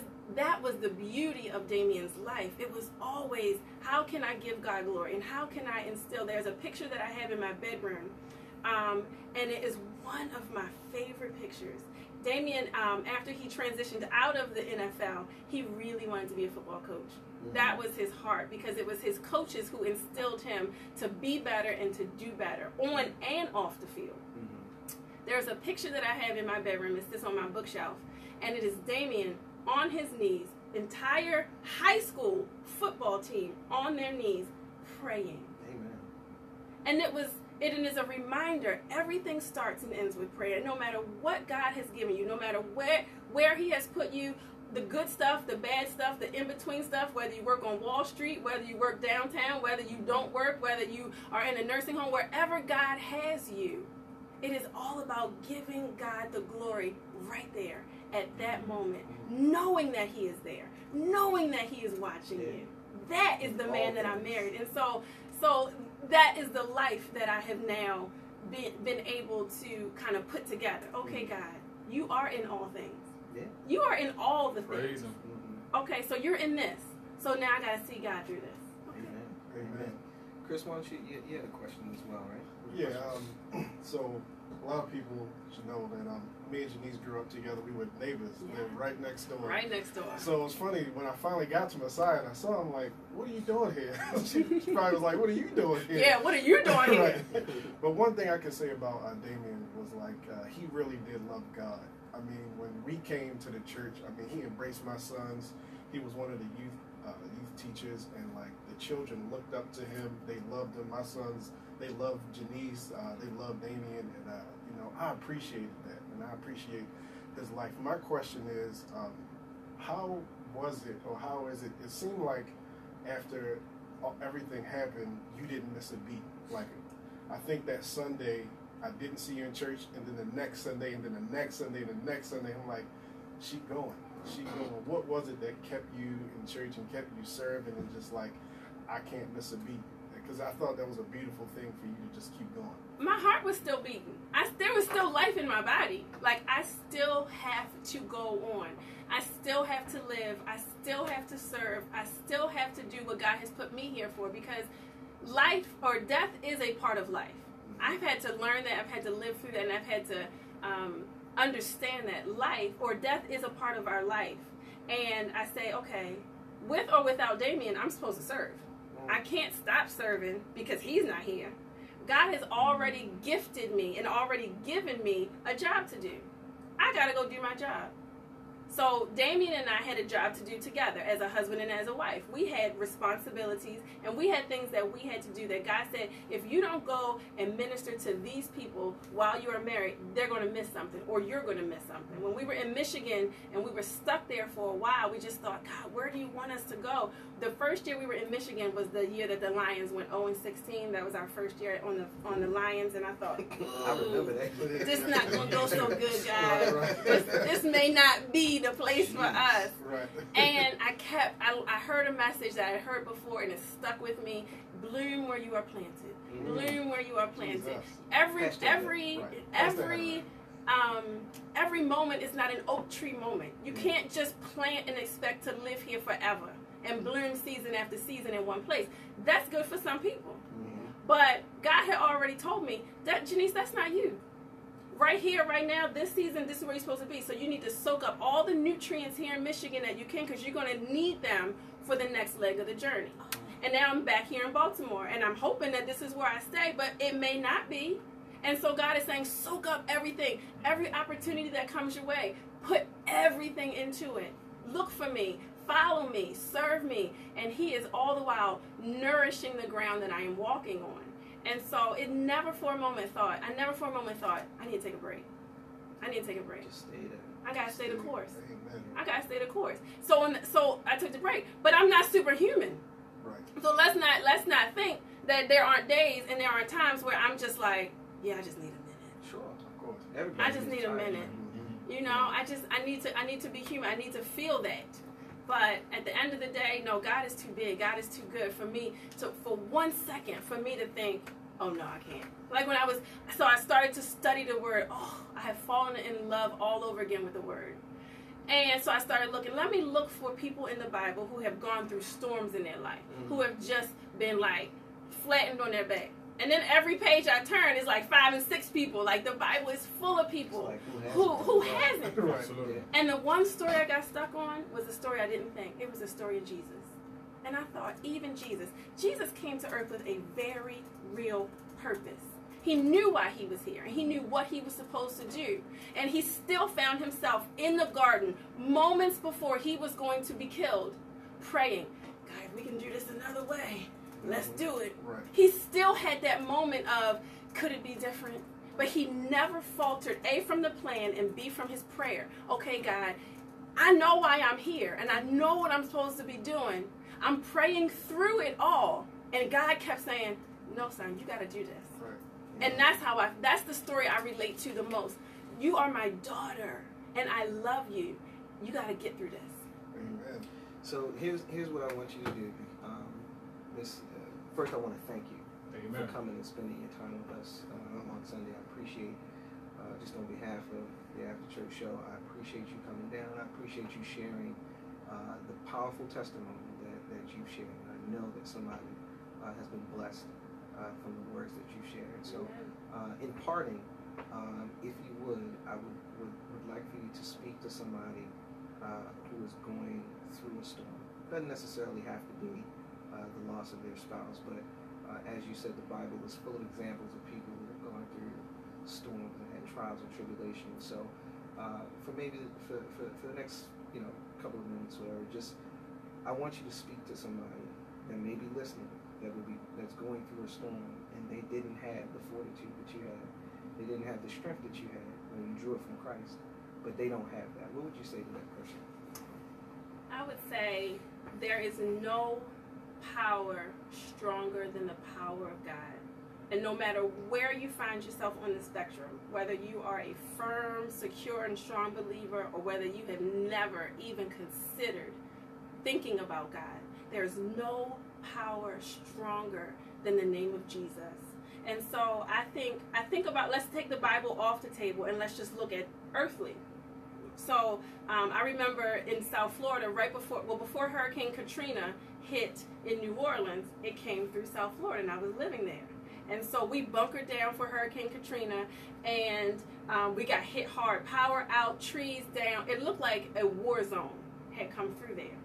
the beauty of Damion's life. It was always, how can I give God glory, and how can I instill? There's a picture that I have in my bedroom, and it is one of my favorite pictures. Damion, after he transitioned out of the NFL, he really wanted to be a football coach. That was his heart, because it was his coaches who instilled him to be better and to do better on and off the field. There's a picture that I have in my bedroom. It sits on my bookshelf, and it is Damion on his knees, entire high school football team on their knees, praying. Amen. And it is a reminder, everything starts and ends with prayer. No matter what God has given you, no matter where he has put you, the good stuff, the bad stuff, the in-between stuff, whether you work on Wall Street, whether you work downtown, whether you don't work, whether you are in a nursing home, wherever God has you, it is all about giving God the glory right there at that moment, knowing that he is there, knowing that he is watching you. That is the man that I married. And so that is the life that I have now been able to kind of put together. Okay, God, you are in all things. Yeah. You are in all the things. Praise him. Okay, so you're in this. So now I got to see God through this. Okay. Amen. Chris, why don't you had a question as well, right? Yeah, so a lot of people should know that me and JaNiece grew up together. We were neighbors, lived right next door. Right next door. So it was funny, when I finally got to Messiah and I saw him, like, what are you doing here? She probably was like, what are you doing here? Yeah, what are you doing here? Right. But one thing I can say about Damion was, like, he really did love God. I mean, when we came to the church, I mean, he embraced my sons. He was one of the youth teachers, and, like, the children looked up to him. They loved him. My sons, they loved JaNiece. They loved Damion, and you know, I appreciated that, and I appreciate his life. My question is, how was it, or how is it? It seemed like after everything happened, you didn't miss a beat. Like, I think that Sunday, I didn't see you in church, and then the next Sunday, and then the next Sunday, and the next Sunday, I'm like, she going. What was it that kept you in church and kept you serving, and just like, I can't miss a beat? Because I thought that was a beautiful thing for you to just keep going. My heart was still beating. There was still life in my body. Like, I still have to go on. I still have to live. I still have to serve. I still have to do what God has put me here for, because life or death is a part of life. I've had to learn that. I've had to live through that, and I've had to understand that life or death is a part of our life. And I say, okay, with or without Damion, I'm supposed to serve. I can't stop serving because he's not here. God has already gifted me and already given me a job to do. I got to go do my job. So Damion and I had a job to do together as a husband and as a wife. We had responsibilities, and we had things that we had to do that God said, if you don't go and minister to these people while you are married, they're going to miss something, or you're going to miss something. When we were in Michigan and we were stuck there for a while, we just thought, God, where do you want us to go? The first year we were in Michigan was the year that the Lions went 0-16. That was our first year on the Lions, and I thought, I remember that. This is not going to go so good, guys. This may not be the place for us. Right. And I heard a message that I heard before, and it stuck with me. Bloom where you are planted. Bloom where you are planted. Every moment is not an oak tree moment. You can't just plant and expect to live here forever and bloom season after season in one place. That's good for some people. But God had already told me that, JaNiece, that's not you. Right here, right now, this season, this is where you're supposed to be. So you need to soak up all the nutrients here in Michigan that you can, because you're going to need them for the next leg of the journey. And now I'm back here in Baltimore, and I'm hoping that this is where I stay, but it may not be. And so God is saying, soak up everything, every opportunity that comes your way. Put everything into it. Look for me. Follow me. Serve me. And he is all the while nourishing the ground that I am walking on. And so I never for a moment thought, I need to take a break. I need to take a break. Just stay there. I gotta stay the course. Amen. I gotta stay the course. So I took the break, but I'm not superhuman. Right. So let's not think that there aren't days and there aren't times where I'm just like, yeah, I just need a minute. Sure. Of course. Everybody I just needs need a time. minute. Mm-hmm. You know, I need to be human. I need to feel that. But at the end of the day, no, God is too big. God is too good for me for 1 second for me to think, oh no, I can't. Like when I started to study the word. Oh, I have fallen in love all over again with the word. And so I started looking. Let me look for people in the Bible who have gone through storms in their life, who have just been like flattened on their back. And then every page I turn is like 5 and 6 people. Like the Bible is full of people who hasn't. Right. Absolutely. And the one story I got stuck on was a story I didn't think. It was the story of Jesus. And I thought, even Jesus came to earth with a very real purpose. He knew why he was here. He knew what he was supposed to do. And he still found himself in the garden moments before he was going to be killed, praying, God, we can do this another way. Let's do it. Right. He still had that moment of, could it be different? But he never faltered, A, from the plan, and B, from his prayer. Okay, God, I know why I'm here, and I know what I'm supposed to be doing. I'm praying through it all. And God kept saying, no, son, you got to do this. Right. And that's the story I relate to the most. You are my daughter, and I love you. You got to get through this. Amen. So here's what I want you to do. First, I want to thank you Amen. for coming and spending your time with us on Sunday. I appreciate, just on behalf of the After Church Show, I appreciate you coming down. I appreciate you sharing the powerful testimony that you've shared. And I know that somebody has been blessed from the words that you shared. So, in parting, if you would, I would like for you to speak to somebody who is going through a storm. Doesn't necessarily have to be the loss of their spouse, but as you said, the Bible is full of examples of people who have gone through storms and trials and tribulations. So, for the next couple of minutes, whatever, I want you to speak to somebody that may be listening, that's going through a storm, and they didn't have the fortitude that you had, they didn't have the strength that you had when you drew it from Christ, but they don't have that. What would you say to that person? I would say there is no power stronger than the power of God. And no matter where you find yourself on the spectrum, whether you are a firm, secure, and strong believer, or whether you have never even considered thinking about God, there's no power stronger than the name of Jesus. And so I think about, let's take the Bible off the table and let's just look at earthly. So I remember in South Florida, before Hurricane Katrina hit in New Orleans, it came through South Florida, and I was living there. And so we bunkered down for Hurricane Katrina, and we got hit hard. Power out, trees down. It looked like a war zone had come through there.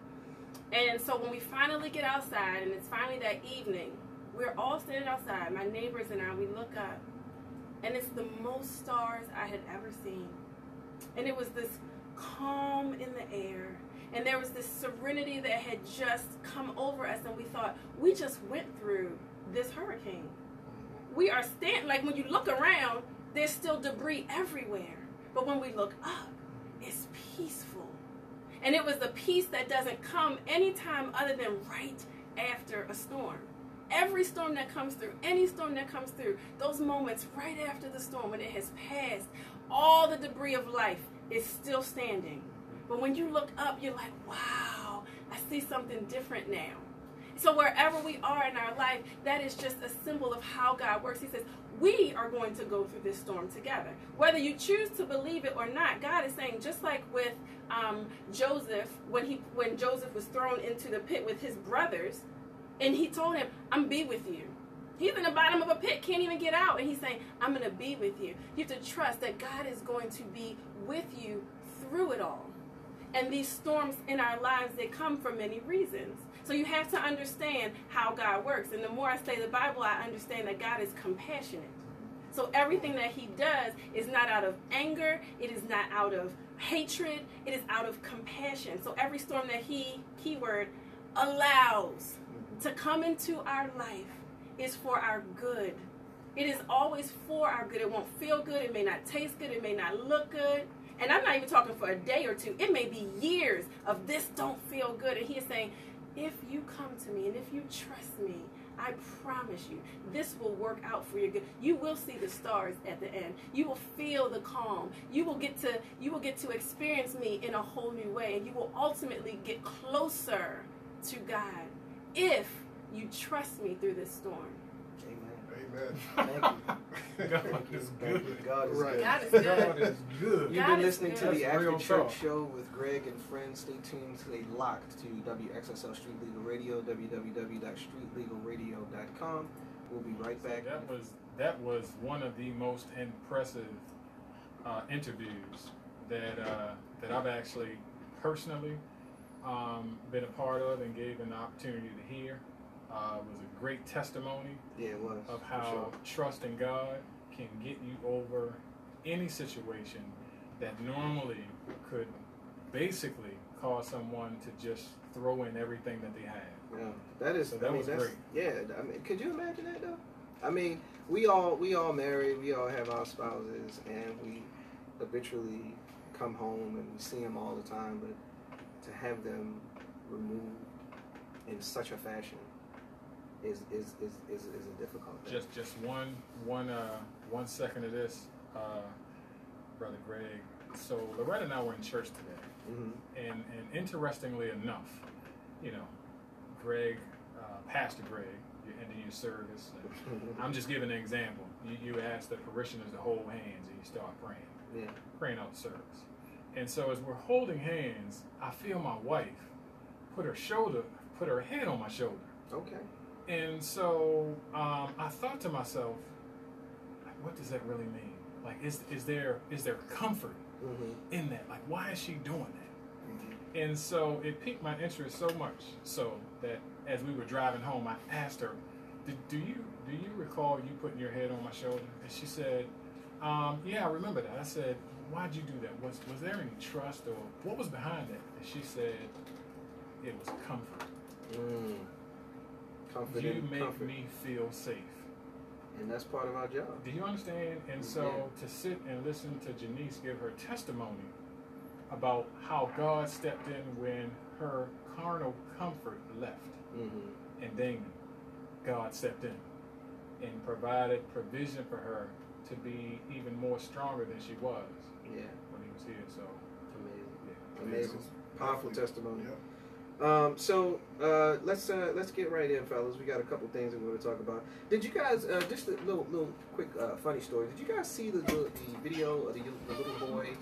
And so when we finally get outside, and it's finally that evening, we're all standing outside, my neighbors and I, we look up, and it's the most stars I had ever seen. And it was this calm in the air, and there was this serenity that had just come over us, and we thought, we just went through this hurricane. We are standing, like when you look around, there's still debris everywhere. But when we look up, it's peaceful. And it was the peace that doesn't come anytime other than right after a storm. Every storm that comes through, any storm that comes through, those moments right after the storm, when it has passed, all the debris of life is still standing. But when you look up, you're like, wow, I see something different now. So wherever we are in our life, that is just a symbol of how God works. He says, we are going to go through this storm together. Whether you choose to believe it or not, God is saying, just like with Joseph, when Joseph was thrown into the pit with his brothers, and he told him, I'm be with you. He's in the bottom of a pit, can't even get out. And he's saying, I'm going to be with you. You have to trust that God is going to be with you through it all. And these storms in our lives, they come for many reasons. So you have to understand how God works. And the more I study the Bible, I understand that God is compassionate. So everything that he does is not out of anger. It is not out of hatred. It is out of compassion. So every storm that he, keyword, allows to come into our life is for our good. It is always for our good. It won't feel good. It may not taste good. It may not look good. And I'm not even talking for a day or two. It may be years of this don't feel good. And he is saying, if you come to me and if you trust me, I promise you, this will work out for your good. You will see the stars at the end. You will feel the calm. You will get to experience me in a whole new way, and you will ultimately get closer to God if you trust me through this storm. Amen. Thank you. God is good. God is Right. good. God is good. God is good. You've God been is listening to good. the That's After real Church talk. Show with Greg and friends. Stay tuned, stay locked to WXSL Street Legal Radio, www.streetlegalradio.com. We'll be right back. That was one of the most impressive interviews that I've actually personally been a part of and gave an opportunity to hear. It was a great testimony Yeah, it was. of for how sure. trusting God can get you over any situation that normally could basically cause someone to just throw in everything that they have. Yeah, that is. So that was that's, great. Yeah, I mean, could you imagine that though? I mean, we all married, we all have our spouses, and we habitually come home and we see them all the time. But to have them removed in such a fashion is a difficult thing. Just one second of this, Brother Greg. So Loretta and I were in church today, Mm-hmm. and interestingly enough, you know, Greg, Pastor Greg, you're ending your service. I'm just giving an example. You ask the parishioners to hold hands, and you start praying, praying out the service. And so as we're holding hands, I feel my wife put her head on my shoulder. Okay. And so I thought to myself, like, what does that really mean? Like, is there comfort in that? Like, why is she doing that? And so it piqued my interest so much so that as we were driving home, I asked her, do you recall you putting your head on my shoulder? And she said, yeah, I remember that. I said, why'd you do that? Was there any trust, or what was behind that? And she said, it was comfort. Comfort. You make comfort. me feel safe. And that's part of our job. Do you understand? And so to sit and listen to JaNiece give her testimony about how God stepped in when her carnal comfort left, and Damion, God stepped in and provided provision for her to be even more stronger than she was when he was here. So Amazing. Powerful testimony. Yeah. So let's get right in, fellas. We got a couple things that we want to talk about. Did you guys just a little quick funny story? Did you guys see the video of the little boy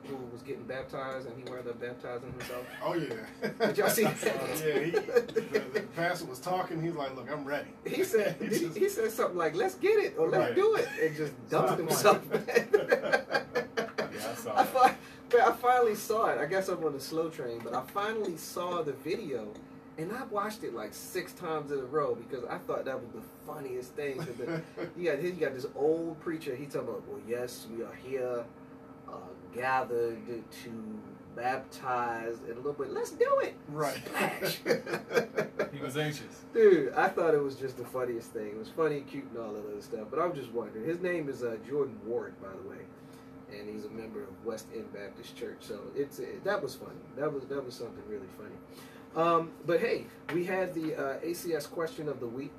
who was getting baptized and he wound up baptizing himself? Oh yeah. Did y'all see that? The pastor was talking. He's like, "Look, I'm ready." He said he said something like, "Let's get it" or "Let's do it," and just dumped himself. I saw that. I finally saw it. I guess I'm on the slow train, but I finally saw the video, and I watched it like 6 times in a row because I thought that was the funniest thing. You got this old preacher. He talking about, well, yes, we are here, gathered to baptize and a little bit. Let's do it. Right. Splash. He was anxious. Dude, I thought it was just the funniest thing. It was funny, cute, and all that other stuff. But I was just wondering. His name is Jordan Ward, by the way. And he's a member of West End Baptist Church, so that was funny. That was something really funny. But hey, we had the ACS question of the week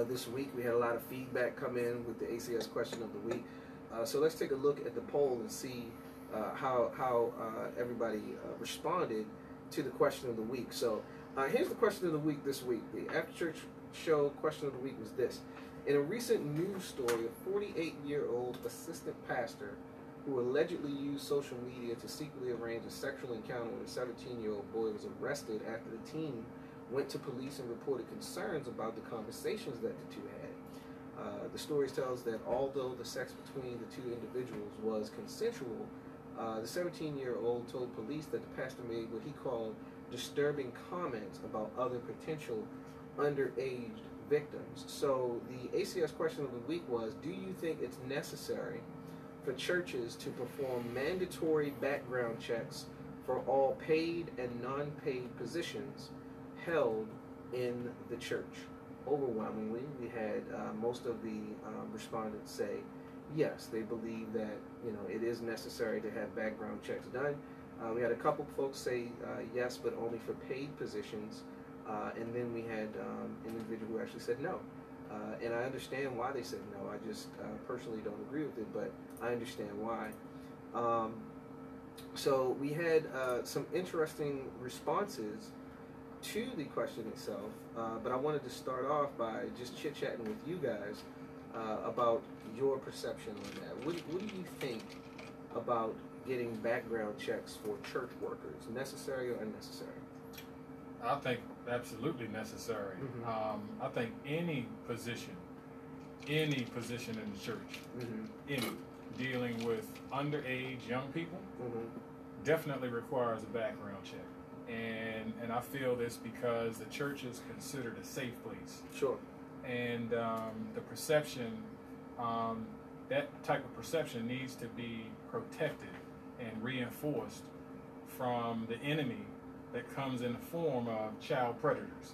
this week. We had a lot of feedback come in with the ACS question of the week. So let's take a look at the poll and see how everybody responded to the question of the week. So here's the question of the week this week. The After Church Show question of the week was this. In a recent news story, a 48-year-old assistant pastor who allegedly used social media to secretly arrange a sexual encounter with a 17-year-old boy was arrested after the teen went to police and reported concerns about the conversations that the two had. The story tells that although the sex between the two individuals was consensual, the 17-year-old told police that the pastor made what he called disturbing comments about other potential underage victims. So the ACS question of the week was, do you think it's necessary for churches to perform mandatory background checks for all paid and non-paid positions held in the church? overwhelmingly, we had most of the respondents say yes, they believe that it is necessary to have background checks done. We had a couple folks say yes, but only for paid positions, and then we had an individual who actually said no. And I understand why they said no. I just personally don't agree with it, but I understand why. So we had some interesting responses to the question itself, but I wanted to start off by just chit-chatting with you guys about your perception on that. What do you think about getting background checks for church workers? Necessary or unnecessary? I think absolutely necessary. I think any position in the church, any dealing with underage young people, definitely requires a background check. And I feel this because the church is considered a safe place. Sure. And the perception, that type of perception needs to be protected and reinforced from the enemy that comes in the form of child predators.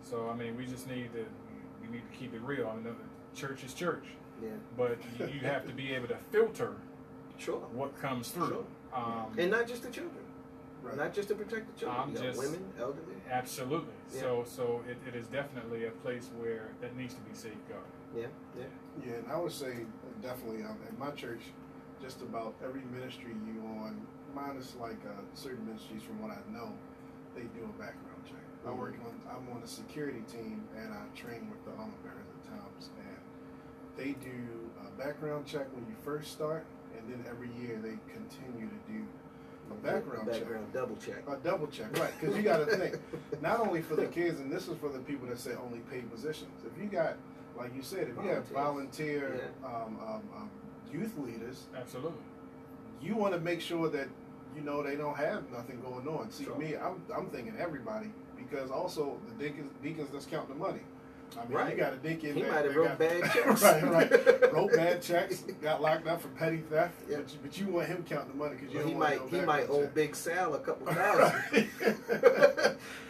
So, I mean, we need to keep it real. I know church is church. Yeah. But you have to be able to filter what comes through. Sure. And not just the children. Right. Not just to protect the children. Women, elderly. Absolutely. Yeah. So it is definitely a place where that needs to be safeguarded. Yeah, and I would say definitely at my church, just about every ministry you on, minus like certain ministries from what I know, they do a background check. I'm on a security team, and I train with the armor bearers at times, and they do a background check when you first start, and then every year they continue to do a background check. Double check. A double check, right? Because you got to think, not only for the kids, and this is for the people that say only paid positions. If you got, like you said, if you have volunteer youth leaders, absolutely, you want to make sure that they don't have nothing going on. See, me, I'm thinking everybody, because also the deacons that's counting the money. I mean, you got a deacon. He might have wrote bad checks. right. Wrote bad checks, got locked up for petty theft. Yeah. But you want him counting the money because you don't he want might no owe check. Big Sal a couple thousand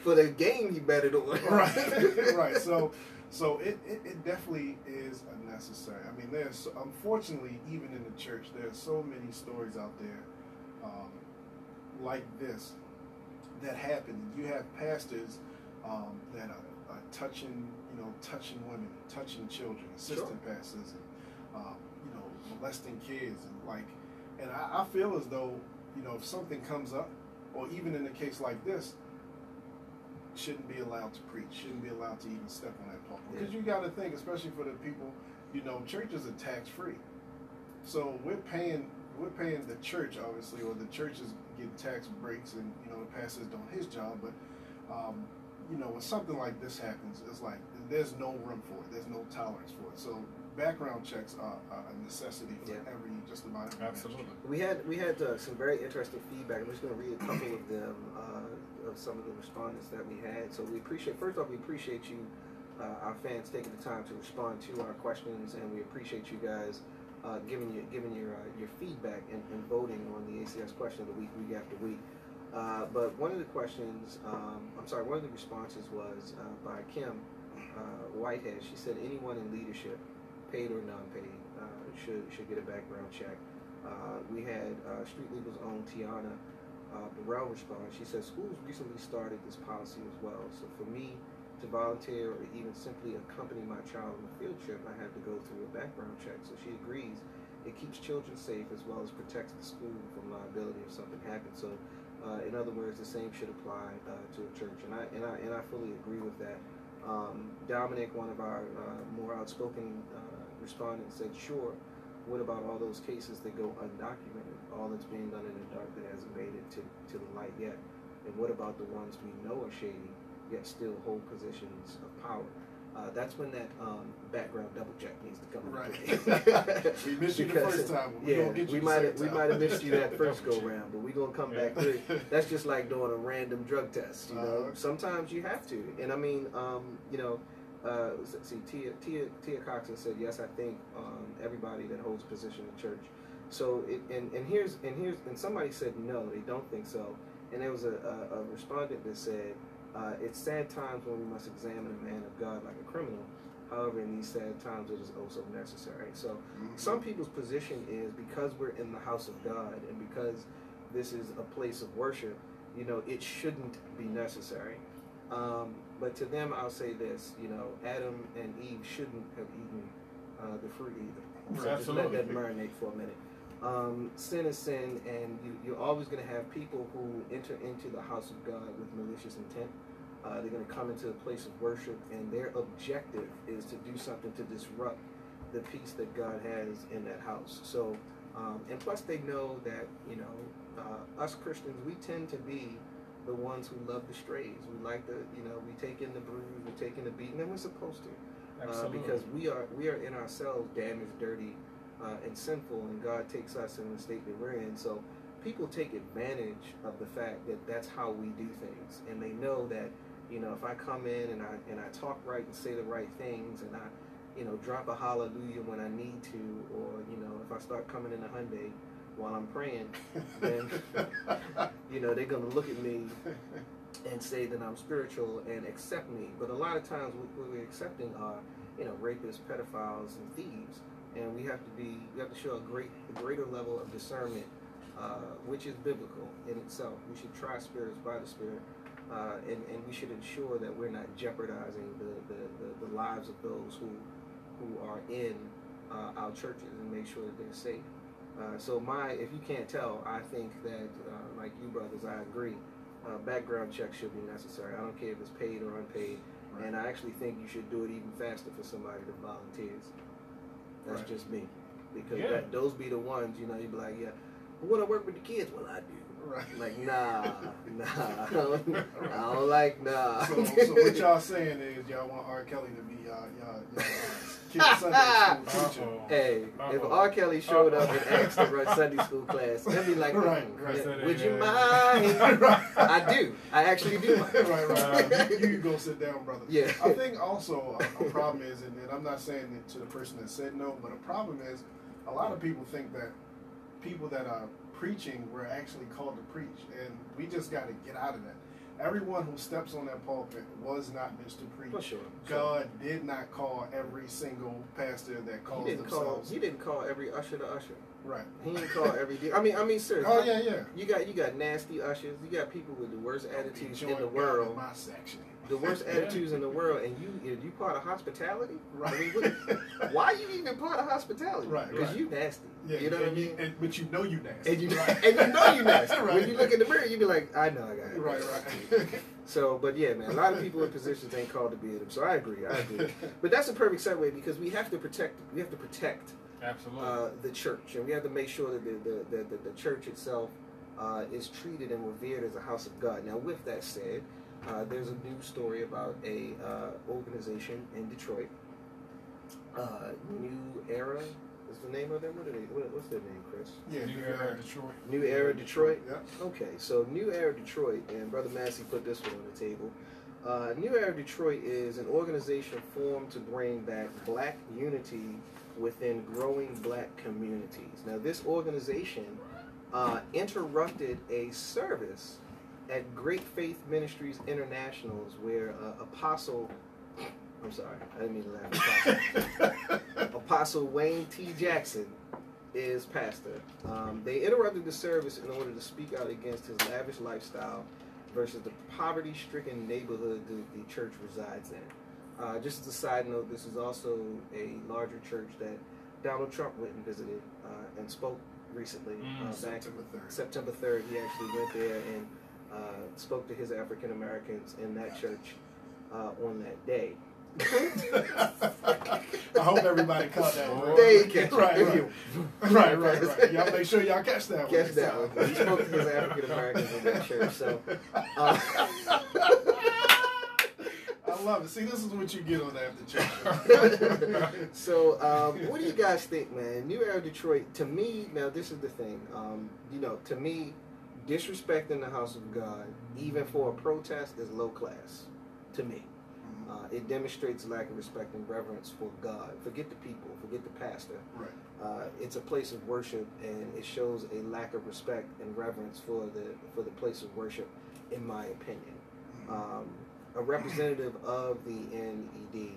for the game he betted on. Right. So it definitely is unnecessary. I mean, there's unfortunately, even in the church, there's so many stories out there like this that happen. You have pastors that are touching women, touching children, assistant pastors, and molesting kids, and I feel as though if something comes up, or even in a case like this, shouldn't be allowed to preach, shouldn't be allowed to even step on that pulpit. Because you got to think, especially for the people, churches are tax free, so we're paying the church, obviously, or the church is getting tax breaks, and the pastor's doing his job, but when something like this happens, it's like there's no room for it. There's no tolerance for it. So background checks are a necessity for just about every absolutely. Ministry. We had some very interesting feedback. I'm just going to read a couple of them of some of the respondents that we had. So we appreciate you, our fans, taking the time to respond to our questions, and we appreciate you guys giving your feedback and voting on the ACS question of the week after week. But one of the questions, one of the responses was by Kim Whitehead. She said anyone in leadership, paid or non-paid, should get a background check. We had Street Legal's own Tiana Burrell respond. She said schools recently started this policy as well. So for me to volunteer or even simply accompany my child on a field trip, I have to go through a background check. So she agrees it keeps children safe as well as protects the school from liability if something happens. So in other words, the same should apply to a church, and I fully agree with that. Dominic, one of our more outspoken respondents, said, "Sure. What about all those cases that go undocumented? All that's being done in the dark that hasn't made it to the light yet? And what about the ones we know are shady yet still hold positions of power?" That's when that background double check needs to come right. We missed you the first time. We might have missed you that first go round, but we're gonna come back through. That's just like doing a random drug test. Sometimes you have to, and I mean, see, Tia Coxon said yes. I think everybody that holds position in church. So and somebody said no, they don't think so. And there was a respondent that said It's sad times when we must examine a man of God like a criminal. However, in these sad times, it is also necessary. So some people's position is because we're in the house of God and because this is a place of worship, you know, it shouldn't be necessary. But to them, I'll say this, you know, Adam and Eve shouldn't have eaten the fruit either. So just let that marinate for a minute. Sin is sin, and you're always going to have people who enter into the house of God with malicious intent. They're going to come into a place of worship, and their objective is to do something to disrupt the peace that God has in that house. So, and plus they know that, you know, us Christians, we tend to be the ones who love the strays. We like the, you know, we take in the bruise, we take in the beating, and we're supposed to. Because we are in ourselves damaged, dirty, and sinful, and God takes us in the state that we're in. So people take advantage of the fact that that's how we do things, and they know that, you know, if I come in and I talk right and say the right things, and I, you know, drop a hallelujah when I need to, or, you know, if I start coming in a Hyundai while I'm praying, then, you know, they're going to look at me and say that I'm spiritual and accept me. But a lot of times what we're accepting are, you know, rapists, pedophiles, and thieves. And we have to show a greater level of discernment, which is biblical in itself. We should try spirits by the Spirit, and we should ensure that we're not jeopardizing the lives of those who are in our churches, and make sure that they're safe. So if you can't tell, I think that, like you brothers, I agree. Background checks should be necessary. I don't care if it's paid or unpaid. Right. And I actually think you should do it even faster for somebody that volunteers. That's just me. Because those be the ones, you know, you'd be like, yeah, who want to work with the kids? Well, I do. Right. Like, nah, I don't like, nah. So what y'all saying is y'all want R. Kelly to be y'all kids Sunday school teacher. Hey, if R. Kelly showed up and asked to run Sunday school class, they'd be like, would you mind? I do. I actually do mind. Right. You go sit down, brother. Yeah. I think also a problem is, and I'm not saying it to the person that said no, but a problem is a lot of people think that people that are preaching were actually called to preach, and we just got to get out of that. Everyone who steps on that pulpit was not Mr. Preach. For sure. God did not call every single pastor that calls themselves. He didn't call every usher to usher. Right. He didn't call every. I mean, seriously. Oh yeah. You got nasty ushers. You got people with the worst attitudes in the world. My section. The worst attitudes in the world, and you part of hospitality? Right. I mean, why are you even part of hospitality? Right. Because you nasty. Yeah, you know what I mean? But you know you nasty. And you know you nasty. Right. When you look in the mirror, you be like, I know I got it. Right. So, but yeah, man, a lot of people in positions ain't called to be in them. So I agree. But that's a perfect segue because we have to protect. Absolutely. The church, and we have to make sure that the church itself is treated and revered as a house of God. Now, with that said, there's a new story about a organization in Detroit. New Era is the name of them. What's their name, Chris? Yeah, New Era Detroit. New Era Detroit. Yeah. Okay, so New Era Detroit, and Brother Massey put this one on the table. New Era Detroit is an organization formed to bring back black unity within growing black communities. Now, this organization interrupted a service at Great Faith Ministries Internationals where I didn't mean to laugh. Apostle Wayne T. Jackson is pastor. They interrupted the service in order to speak out against his lavish lifestyle versus the poverty-stricken neighborhood the church resides in. Just as a side note, this is also a larger church that Donald Trump went and visited and spoke recently. September 3rd, he actually went there and spoke to his African Americans in that church on that day. I hope everybody caught that one. There you catch Right. Y'all make sure y'all catch that one. Catch that one. He spoke to his African Americans in that church. So. I love it. See, this is what you get on After Church. So, what do you guys think, man? New Era Detroit, to me, now this is the thing. To me, disrespecting the house of God, even for a protest, is low class. To me. It demonstrates lack of respect and reverence for God. Forget the people, forget the pastor. Right. It's a place of worship, and it shows a lack of respect and reverence for the place of worship, in my opinion. a representative of the NED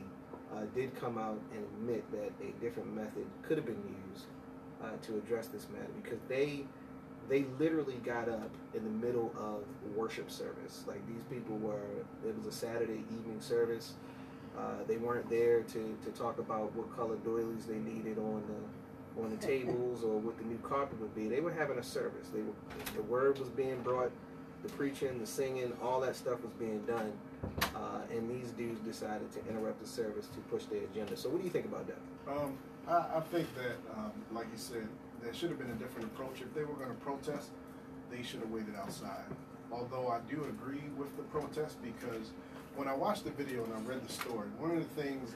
did come out and admit that a different method could have been used to address this matter, because they literally got up in the middle of worship service. Like, these people it was a Saturday evening service. They weren't there to talk about what color doilies they needed on the tables or what the new carpet would be. They were having a service. The word was being brought, the preaching, the singing, all that stuff was being done. And these dudes decided to interrupt the service to push their agenda. So what do you think about that? I think that, like you said, there should have been a different approach. If they were going to protest, they should have waited outside. Although I do agree with the protest, because when I watched the video and I read the story, one of the things,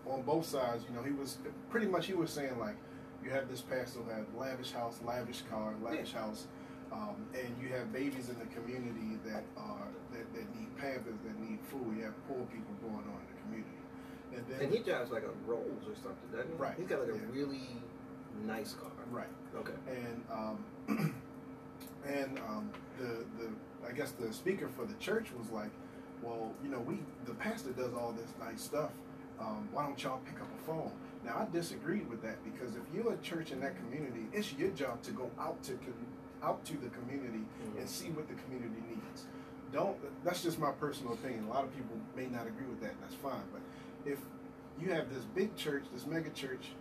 on both sides, he was saying, like, you have this pastor who had lavish house, lavish car, lavish house, and you have babies in the community that need Pampers, that need food. You have poor people going on in the community. And he drives like a Rolls or something, doesn't he? Right. He's got like a really nice car. Right. Okay. And I guess the speaker for the church was like, well, the pastor does all this nice stuff. Why don't y'all pick up a phone? Now, I disagreed with that, because if you're a church in that community, it's your job to go out to the community and see what the community needs. That's just my personal opinion. A lot of people may not agree with that, and that's fine. But if you have this big church, this mega church,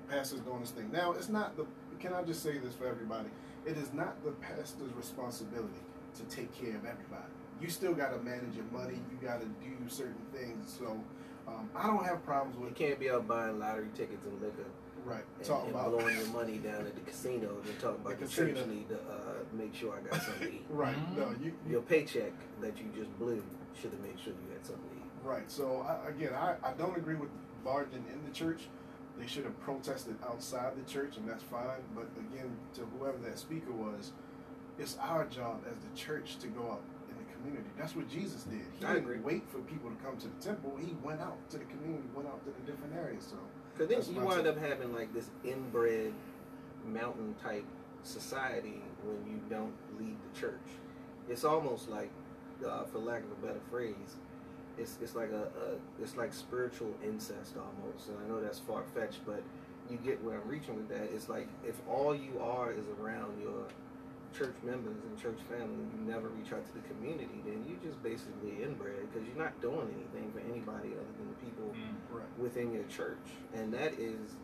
pastors doing this thing. Now, it's not can I just say this for everybody? It is not the pastor's responsibility to take care of everybody. You still got to manage your money. You got to do certain things. So I don't have problems with. You can't be out buying lottery tickets and liquor. Right. And blowing your money down at the casino and talking about the church need to make sure I got something to eat. Right. No, your paycheck that you just blew should have made sure you had something to eat. Right. So I don't agree with barging in the church. They should have protested outside the church, and that's fine. But again, to whoever that speaker was, it's our job as the church to go out in the community. That's what Jesus did. He didn't wait for people to come to the temple. He went out to the community, went out to the different areas. So. Because then you wind up having like this inbred mountain type society when you don't leave the church. It's almost like, for lack of a better phrase, it's like spiritual incest almost. And I know that's far fetched, but you get where I'm reaching with that. It's like, if all you are is around your church members and church family, and you never reach out to the community, then you just basically inbred, because you're not doing anything for anybody other than the people within your church, and that is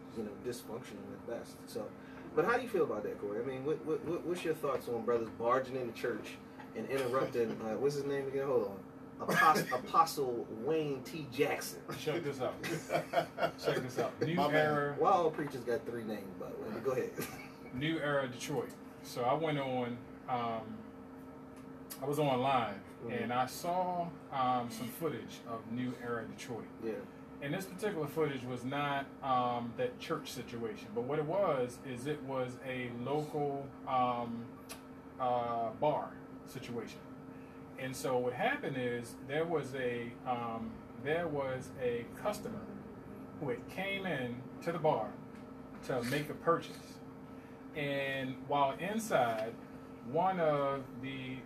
dysfunctional at best. So, but how do you feel about that, Corey? I mean, what's your thoughts on brothers barging into church and interrupting? What's his name again? Hold on. Apostle Wayne T. Jackson. Check this out. Check this out. New Era. Well, all preachers got 3 names, by the way. But go ahead. New Era Detroit. So I went on. I was on live, and I saw some footage of New Era Detroit. Yeah. And this particular footage was not that church situation, but what it was a local bar situation. And so what happened is there was a customer who had came in to the bar to make a purchase, and while inside, one of the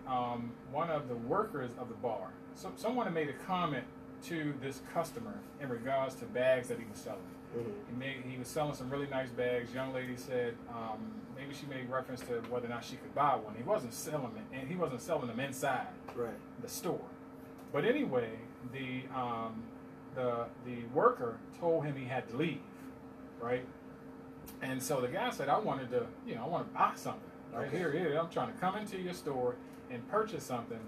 workers of the bar, someone had made a comment to this customer in regards to bags that he was selling. Mm-hmm. He was selling some really nice bags. Young lady said maybe she made reference to whether or not she could buy one. He wasn't selling it, and he wasn't selling them inside the store. But anyway, the worker told him he had to leave, right? And so the guy said, I want to buy something. Right here, I'm trying to come into your store and purchase something,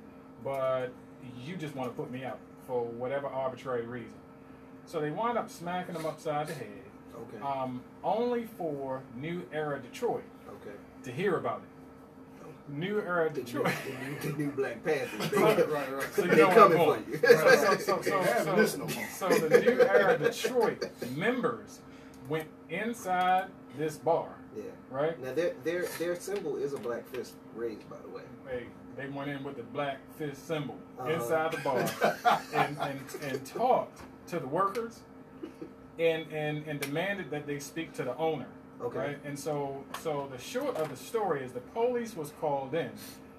but you just want to put me out for whatever arbitrary reason. So they wound up smacking him upside the head, only for New Era Detroit to hear about it. New Era Detroit. The new Black Panthers. Right. So you know coming for you. So the New Era Detroit members went inside this bar. Yeah. Right? Now their symbol is a black fist raised, by the way. Hey, they went in with the black fist symbol inside the bar and talked to the workers and demanded that they speak to the owner. Okay. Right? And so the short of the story is the police was called in.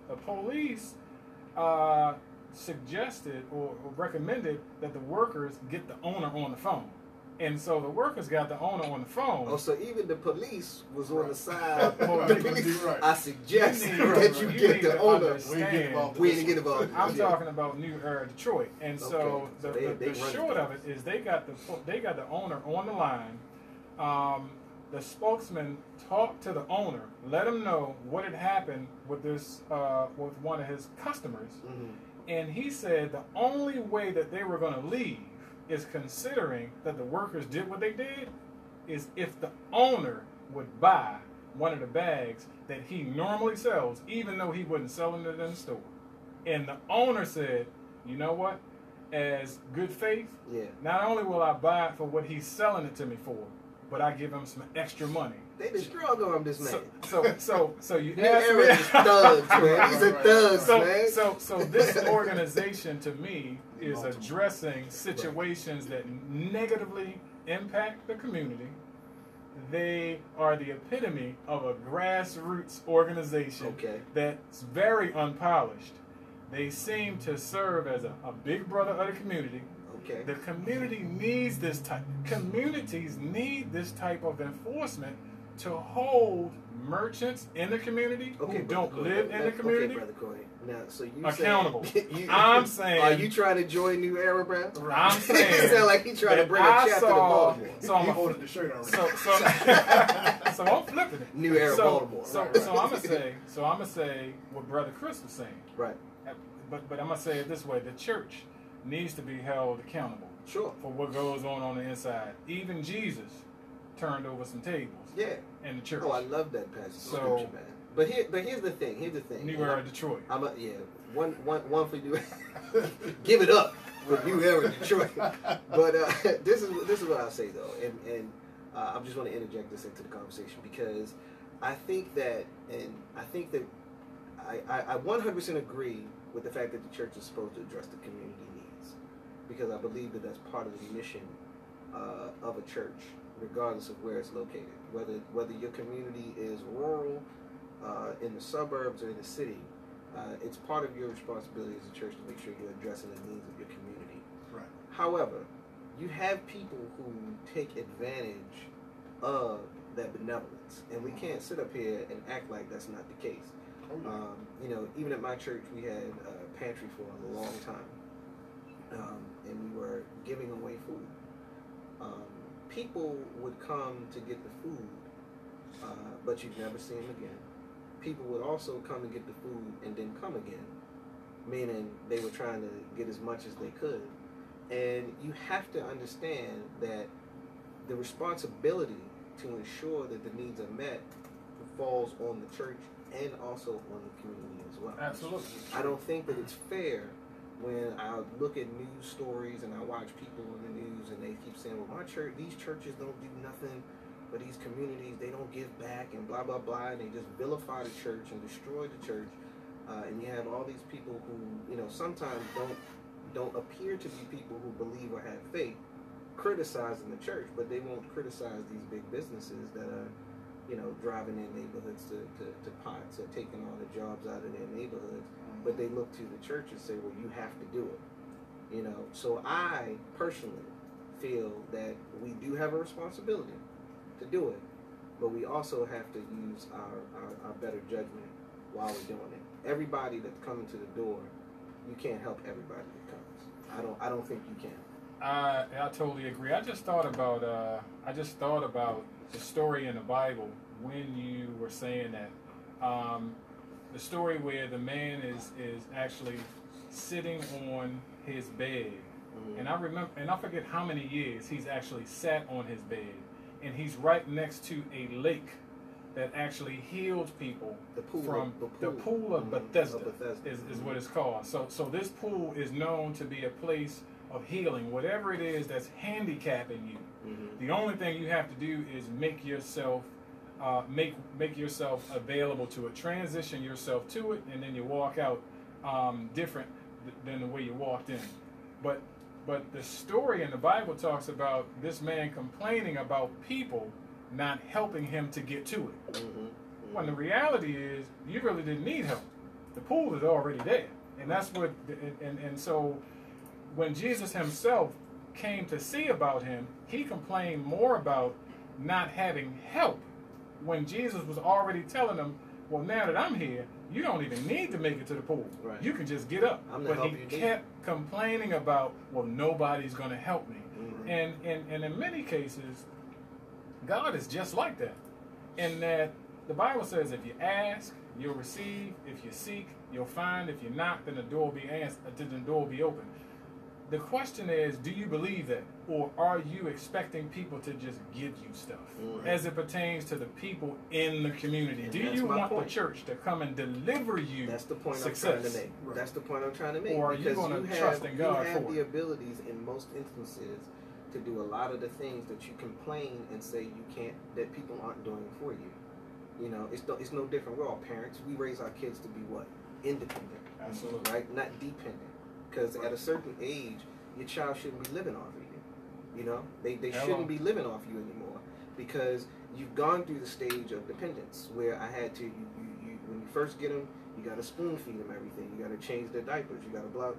The police suggested or recommended that the workers get the owner on the phone. And so the workers got the owner on the phone. Oh, so even the police was on the side. Well, The police, I suggest that you get the owner. We didn't get involved. I'm talking about New Era Detroit, and so the short of it is they got the owner on the line. The spokesman talked to the owner, let him know what had happened with this with one of his customers, and he said the only way that they were going to leave is considering that the workers did what they did, is if the owner would buy one of the bags that he normally sells, even though he wouldn't sell them in the store. And the owner said, you know what, as good faith, not only will I buy it for what he's selling it to me for, but I give him some extra money. They just drug on this man. So you asked me. Thugs, man. These are thugs, man. So this organization, to me, is addressing situations that negatively impact the community. They are the epitome of a grassroots organization that's very unpolished. They seem to serve as a big brother of the community. The community needs this type. Communities need this type of enforcement to hold merchants in the community who don't live in the community Brother Corey. Now, so you accountable. I'm saying. Are you trying to join New Era, bro? I'm saying. You sound like you trying to bring a chapter to Baltimore. So I'm ordered the shirt already. So I'm flipping it. New Era, Baltimore. So I'm gonna say what Brother Chris was saying. Right. But I'm gonna say it this way: the church needs to be held accountable. Sure. For what goes on the inside. Even Jesus turned over some tables. In the church. Oh, I love that passage of scripture, man. But here's the thing. New Era Detroit. One for you. Give it up for New Era Detroit. But this is what I'll say though, and I just want to interject this into the conversation because I think that I 100% agree with the fact that the church is supposed to address the community needs, because I believe that that's part of the mission of a church, regardless of where it's located. Whether your community is rural, in the suburbs, or in the city, it's part of your responsibility as a church to make sure you're addressing the needs of your community. Right. However, you have people who take advantage of that benevolence, and we can't sit up here and act like that's not the case. Even at my church, we had a pantry for a long time, and we were giving away food. People would come to get the food, but you'd never see them again. People would also come and get the food and then come again, meaning they were trying to get as much as they could. And you have to understand that the responsibility to ensure that the needs are met falls on the church and also on the community as well. Absolutely. I don't think that it's fair when I look at news stories and I watch people on the news and they keep saying, well, these churches don't do nothing for these communities, they don't give back and blah, blah, blah, and they just vilify the church and destroy the church. And you have all these people who, sometimes don't appear to be people who believe or have faith, criticizing the church, but they won't criticize these big businesses that are, driving their neighborhoods to pots or taking all the jobs out of their neighborhoods. But they look to the church and say, well, you have to do it. So I personally feel that we do have a responsibility to do it, but we also have to use our better judgment while we're doing it. Everybody that's coming to the door, you can't help everybody that comes. I don't think you can. I totally agree. I just thought about the story in the Bible when you were saying that. The story where the man is actually sitting on his bed, and I forget how many years he's actually sat on his bed, and he's right next to a lake that actually heals people. The pool of Bethesda, is what it's called. So this pool is known to be a place of healing, whatever it is that's handicapping you. The only thing you have to do is make yourself available to it, transition yourself to it, and then you walk out different than the way you walked in. But the story in the Bible talks about this man complaining about people not helping him to get to it. When the reality is, you really didn't need help. The pool is already there. And that's what, and so when Jesus himself came to see about him, he complained more about not having help when Jesus was already telling him, well, now that I'm here, you don't even need to make it to the pool. Right. You can just get up. But he kept complaining about, well, nobody's going to help me. Mm-hmm. And in many cases, God is just like that. In that the Bible says if you ask, you'll receive. If you seek, you'll find. If you knock, then the door will be answered, then the door will be open. The question is, do you believe that? Or are you expecting people to just give you stuff as it pertains to the people in the community? And do you want the church to come and deliver you That's the point success? I'm trying to make. Right. That's the point I'm trying to make. Or are you going to trust in God for it? You have the abilities in most instances to do a lot of the things that you complain and say you can't, that people aren't doing for you. You know, it's no different. We're all parents. We raise our kids to be what? Independent. Absolutely. Right? Not dependent. Because at a certain age, your child shouldn't be living off of you. You know, they shouldn't be living off you anymore, because you've gone through the stage of dependence where I had to. You when you first get them, you got to spoon feed them everything. You got to change their diapers. You got to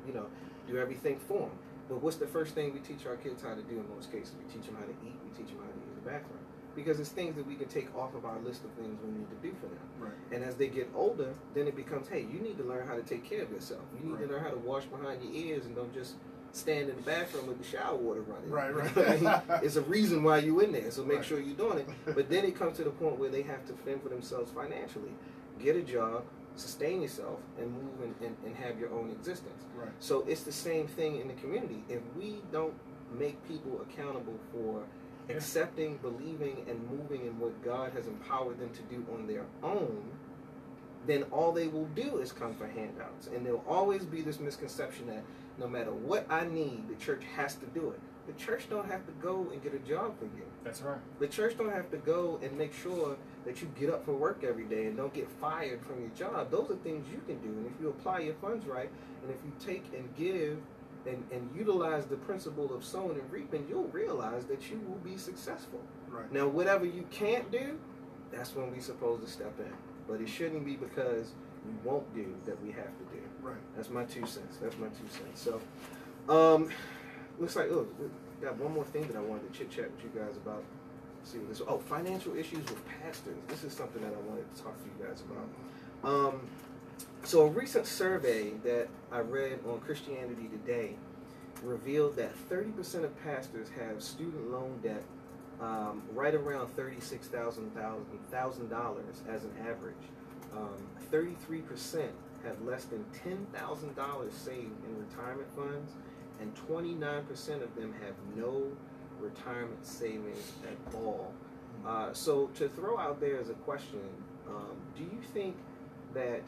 do everything for them. But what's the first thing we teach our kids how to do in most cases? We teach them how to eat. We teach them how to use the bathroom. Because it's things that we can take off of our list of things we need to do for them. Right. And as they get older, then it becomes, hey, you need to learn how to take care of yourself. You need to learn how to wash behind your ears and don't just stand in the bathroom with the shower water running. Right. You know what I mean? It's a reason why you're in there, so make sure you're doing it. But then it comes to the point where they have to fend for themselves financially. Get a job, sustain yourself, and move and have your own existence. Right. So it's the same thing in the community. If we don't make people accountable for accepting, believing, and moving in what God has empowered them to do on their own, then all they will do is come for handouts. And there'll always be this misconception that no matter what I need, the church has to do it. The church don't have to go and get a job for you. That's right. The church don't have to go and make sure that you get up for work every day and don't get fired from your job. Those are things you can do. And if you apply your funds right, and if you take and give and utilize the principle of sowing and reaping, you'll realize that you will be successful. Right. Now, whatever you can't do, that's when we're supposed to step in. But it shouldn't be because we won't do that we have to do. Right. That's my 2 cents. So, looks like, we got one more thing that I wanted to chit-chat with you guys about. Let's see what this. Oh, financial issues with pastors. This is something that I wanted to talk to you guys about. So a recent survey that I read on Christianity Today revealed that 30% of pastors have student loan debt right around $36,000 as an average. 33% have less than $10,000 saved in retirement funds, and 29% of them have no retirement savings at all. So to throw out there as a question, do you think that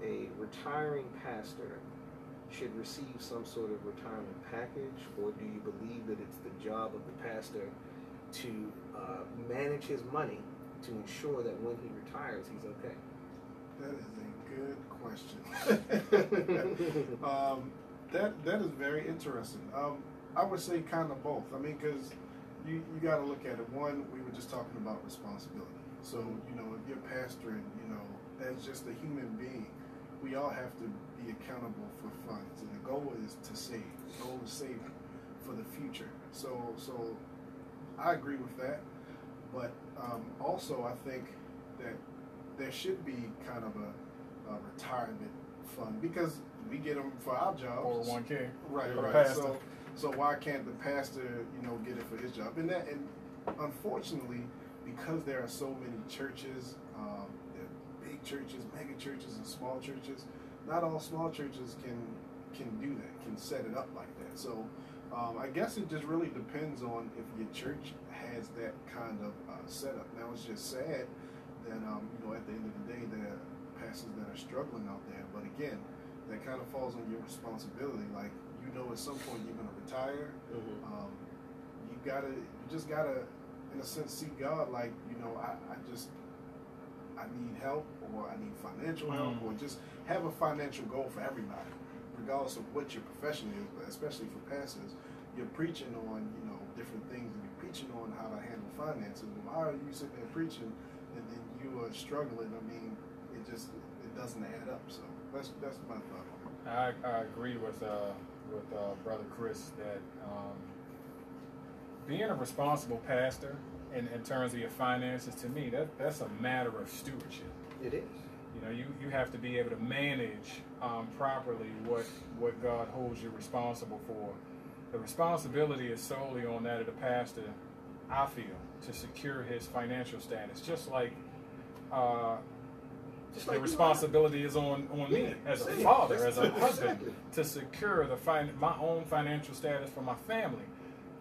a retiring pastor should receive some sort of retirement package, or do you believe that it's the job of the pastor to manage his money to ensure that when he retires, he's okay? That is a good question. That is very interesting. I would say kind of both. I mean, because you got to look at it. One, we were just talking about responsibility. So, you know, if you're pastoring, you know, as just a human being, we all have to be accountable for funds, and the goal is to save. The goal is saving for the future. So I agree with that, but also I think that there should be kind of a retirement fund, because we get them for our jobs. 401k. Right. So why can't the pastor, you know, get it for his job? And unfortunately, because there are so many churches, big churches, mega churches, and small churches, not all small churches can do that, can set it up like that. So I guess it just really depends on if your church has that kind of setup. Now, it's just sad that you know, at the end of the day, there are pastors that are struggling out there. But again, that kind of falls on your responsibility. Like, you know, at some point you're going to retire. Mm-hmm. You just gotta, in a sense, see God. Like, you know, I need help, or I need financial help, or just have a financial goal for everybody, regardless of what your profession is. But especially for pastors, you're preaching on, you know, different things, and you're preaching on how to handle finances. Why are you sitting there preaching and then you are struggling? I mean, it doesn't add up. So that's my thought on it. I agree with Brother Chris that being a responsible pastor in terms of your finances, to me, that's a matter of stewardship. It is. You know, you have to be able to manage properly what God holds you responsible for. The responsibility is solely on that of the pastor, I feel, to secure his financial status, just like the responsibility is on me as a father, as a husband, to secure my own financial status for my family.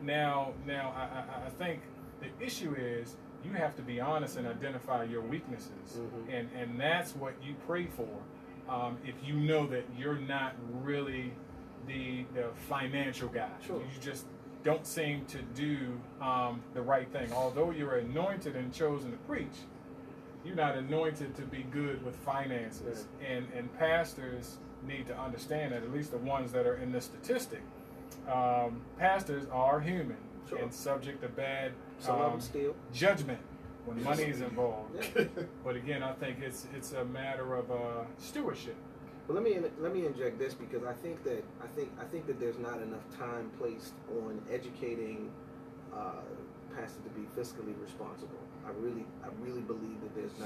Now, I think the issue is you have to be honest and identify your weaknesses, and that's what you pray for. If you know that you're not really the financial guy, you just don't seem to do the right thing. Although you're anointed and chosen to preach, you're not anointed to be good with finances. And pastors need to understand that, at least the ones that are in the statistic. Pastors are human and subject to bad judgment when money is involved. But again, I think it's a matter of stewardship. Well, let me inject this, because I think that there's not enough time placed on educating pastors to be fiscally responsible. I really believe that there's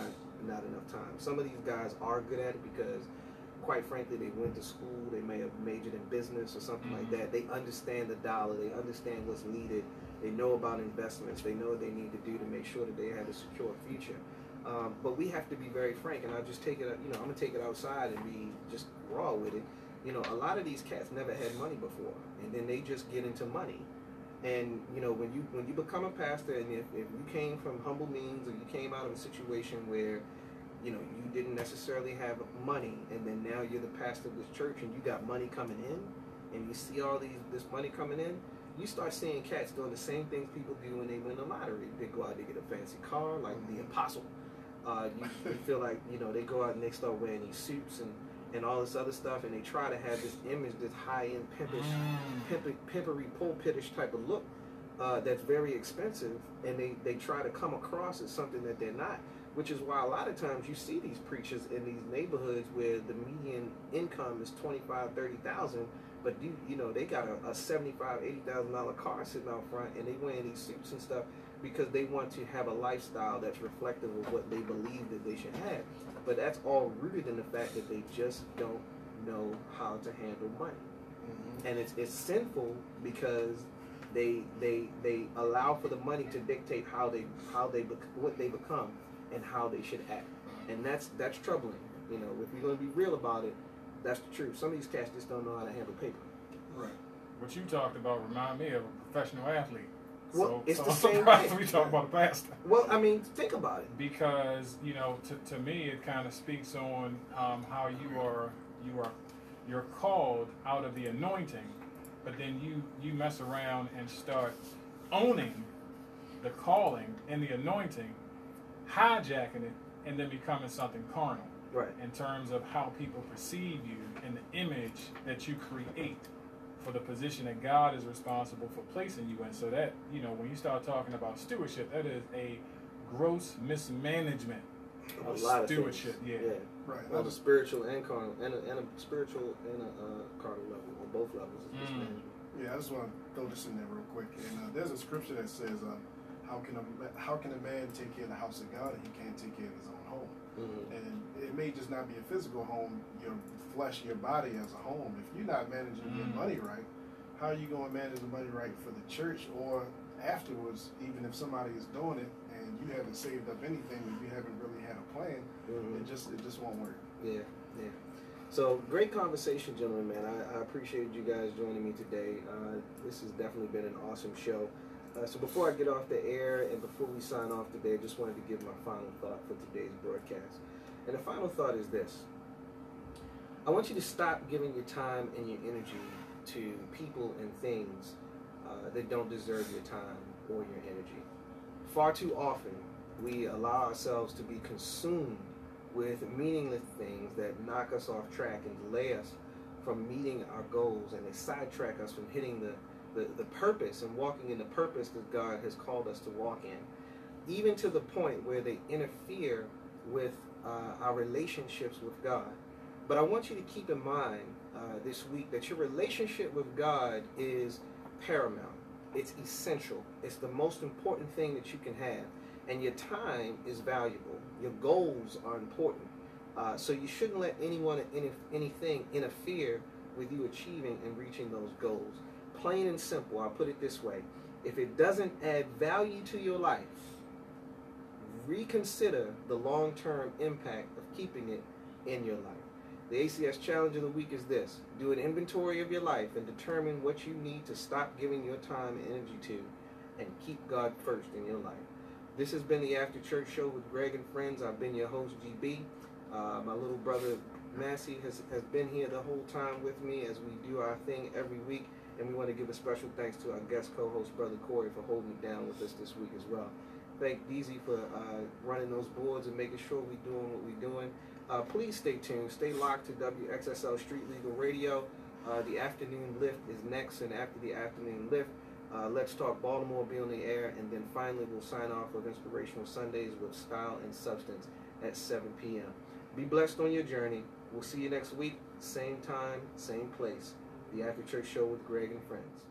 not enough time. Some of these guys are good at it because, quite frankly, they went to school. They may have majored in business or something like that. They understand the dollar. They understand what's needed. They know about investments. They know what they need to do to make sure that they have a secure future. But we have to be very frank, and I'll just take it. I'm gonna take it outside and be just raw with it. A lot of these cats never had money before, and then they just get into money. And when you become a pastor, and if you came from humble means, or you came out of a situation where you didn't necessarily have money, and then now you're the pastor of this church, and you got money coming in, and you see all this money coming in, you start seeing cats doing the same things people do when they win the lottery. They go out, they get a fancy car, like the apostle. You feel like they go out and they start wearing these suits and all this other stuff, and they try to have this image, this high-end pimpery pulpitish type of look that's very expensive, and they try to come across as something that they're not, which is why a lot of times you see these preachers in these neighborhoods where the median income is $25,000-$30,000, but they got a $75,000-$80,000 car sitting out front, and they wearing these suits and stuff because they want to have a lifestyle that's reflective of what they believe that they should have. But that's all rooted in the fact that they just don't know how to handle money. And it's sinful because they allow for the money to dictate what they become and how they should act. And that's troubling. If you're going to be real about it, that's the truth. Some of these cats just don't know how to handle paper. Right. What you talked about remind me of a professional athlete. Well, it's the I'm same surprised thing. we talk about a pastor. Well, I mean, think about it. Because to me, it kind of speaks on how you're called out of the anointing, but then you mess around and start owning the calling and the anointing, hijacking it, and then becoming something carnal. Right. In terms of how people perceive you and the image that you create for the position that God is responsible for placing you in. So that, when you start talking about stewardship, that is a gross mismanagement of stewardship. Yeah. Right. On a spiritual and carnal, and a spiritual and a carnal level, on both levels is mismanagement. Yeah, I just want to throw this in there real quick. And there's a scripture that says, how can a man take care of the house of God and he can't take care of his own home? And it may just not be a physical home, your flesh, your body as a home. If you're not managing your money right, how are you going to manage the money right for the church or afterwards, even if somebody is doing it and you haven't saved up anything and you haven't really had a plan, it just won't work. Yeah. So, great conversation, gentlemen, man. I appreciate you guys joining me today. This has definitely been an awesome show. So before I get off the air and before we sign off today, I just wanted to give my final thought for today's broadcast. And the final thought is this. I want you to stop giving your time and your energy to people and things that don't deserve your time or your energy. Far too often, we allow ourselves to be consumed with meaningless things that knock us off track and delay us from meeting our goals, and they sidetrack us from hitting the purpose and walking in the purpose that God has called us to walk in, even to the point where they interfere with our relationships with God. But I want you to keep in mind this week that your relationship with God is paramount. It's essential. It's the most important thing that you can have. And your time is valuable. Your goals are important. So you shouldn't let anyone or anything interfere with you achieving and reaching those goals. Plain and simple, I'll put it this way. If it doesn't add value to your life, reconsider the long-term impact of keeping it in your life. The ACS challenge of the week is this: do an inventory of your life and determine what you need to stop giving your time and energy to, and keep God first in your life. This has been the After Church Show with Greg and friends. I've been your host, GB. My little brother Massey has been here the whole time with me as we do our thing every week, and we want to give a special thanks to our guest co-host, Brother Corey, for holding it down with us this week as well. Thank DZ for running those boards and making sure we're doing what we're doing. Please stay tuned. Stay locked to WXSL Street Legal Radio. The afternoon lift is next, and after the afternoon lift, Let's Talk Baltimore will be on the air, and then finally we'll sign off with Inspirational Sundays with Style and Substance at 7 p.m. Be blessed on your journey. We'll see you next week, same time, same place. The After Church Show with Greg and friends.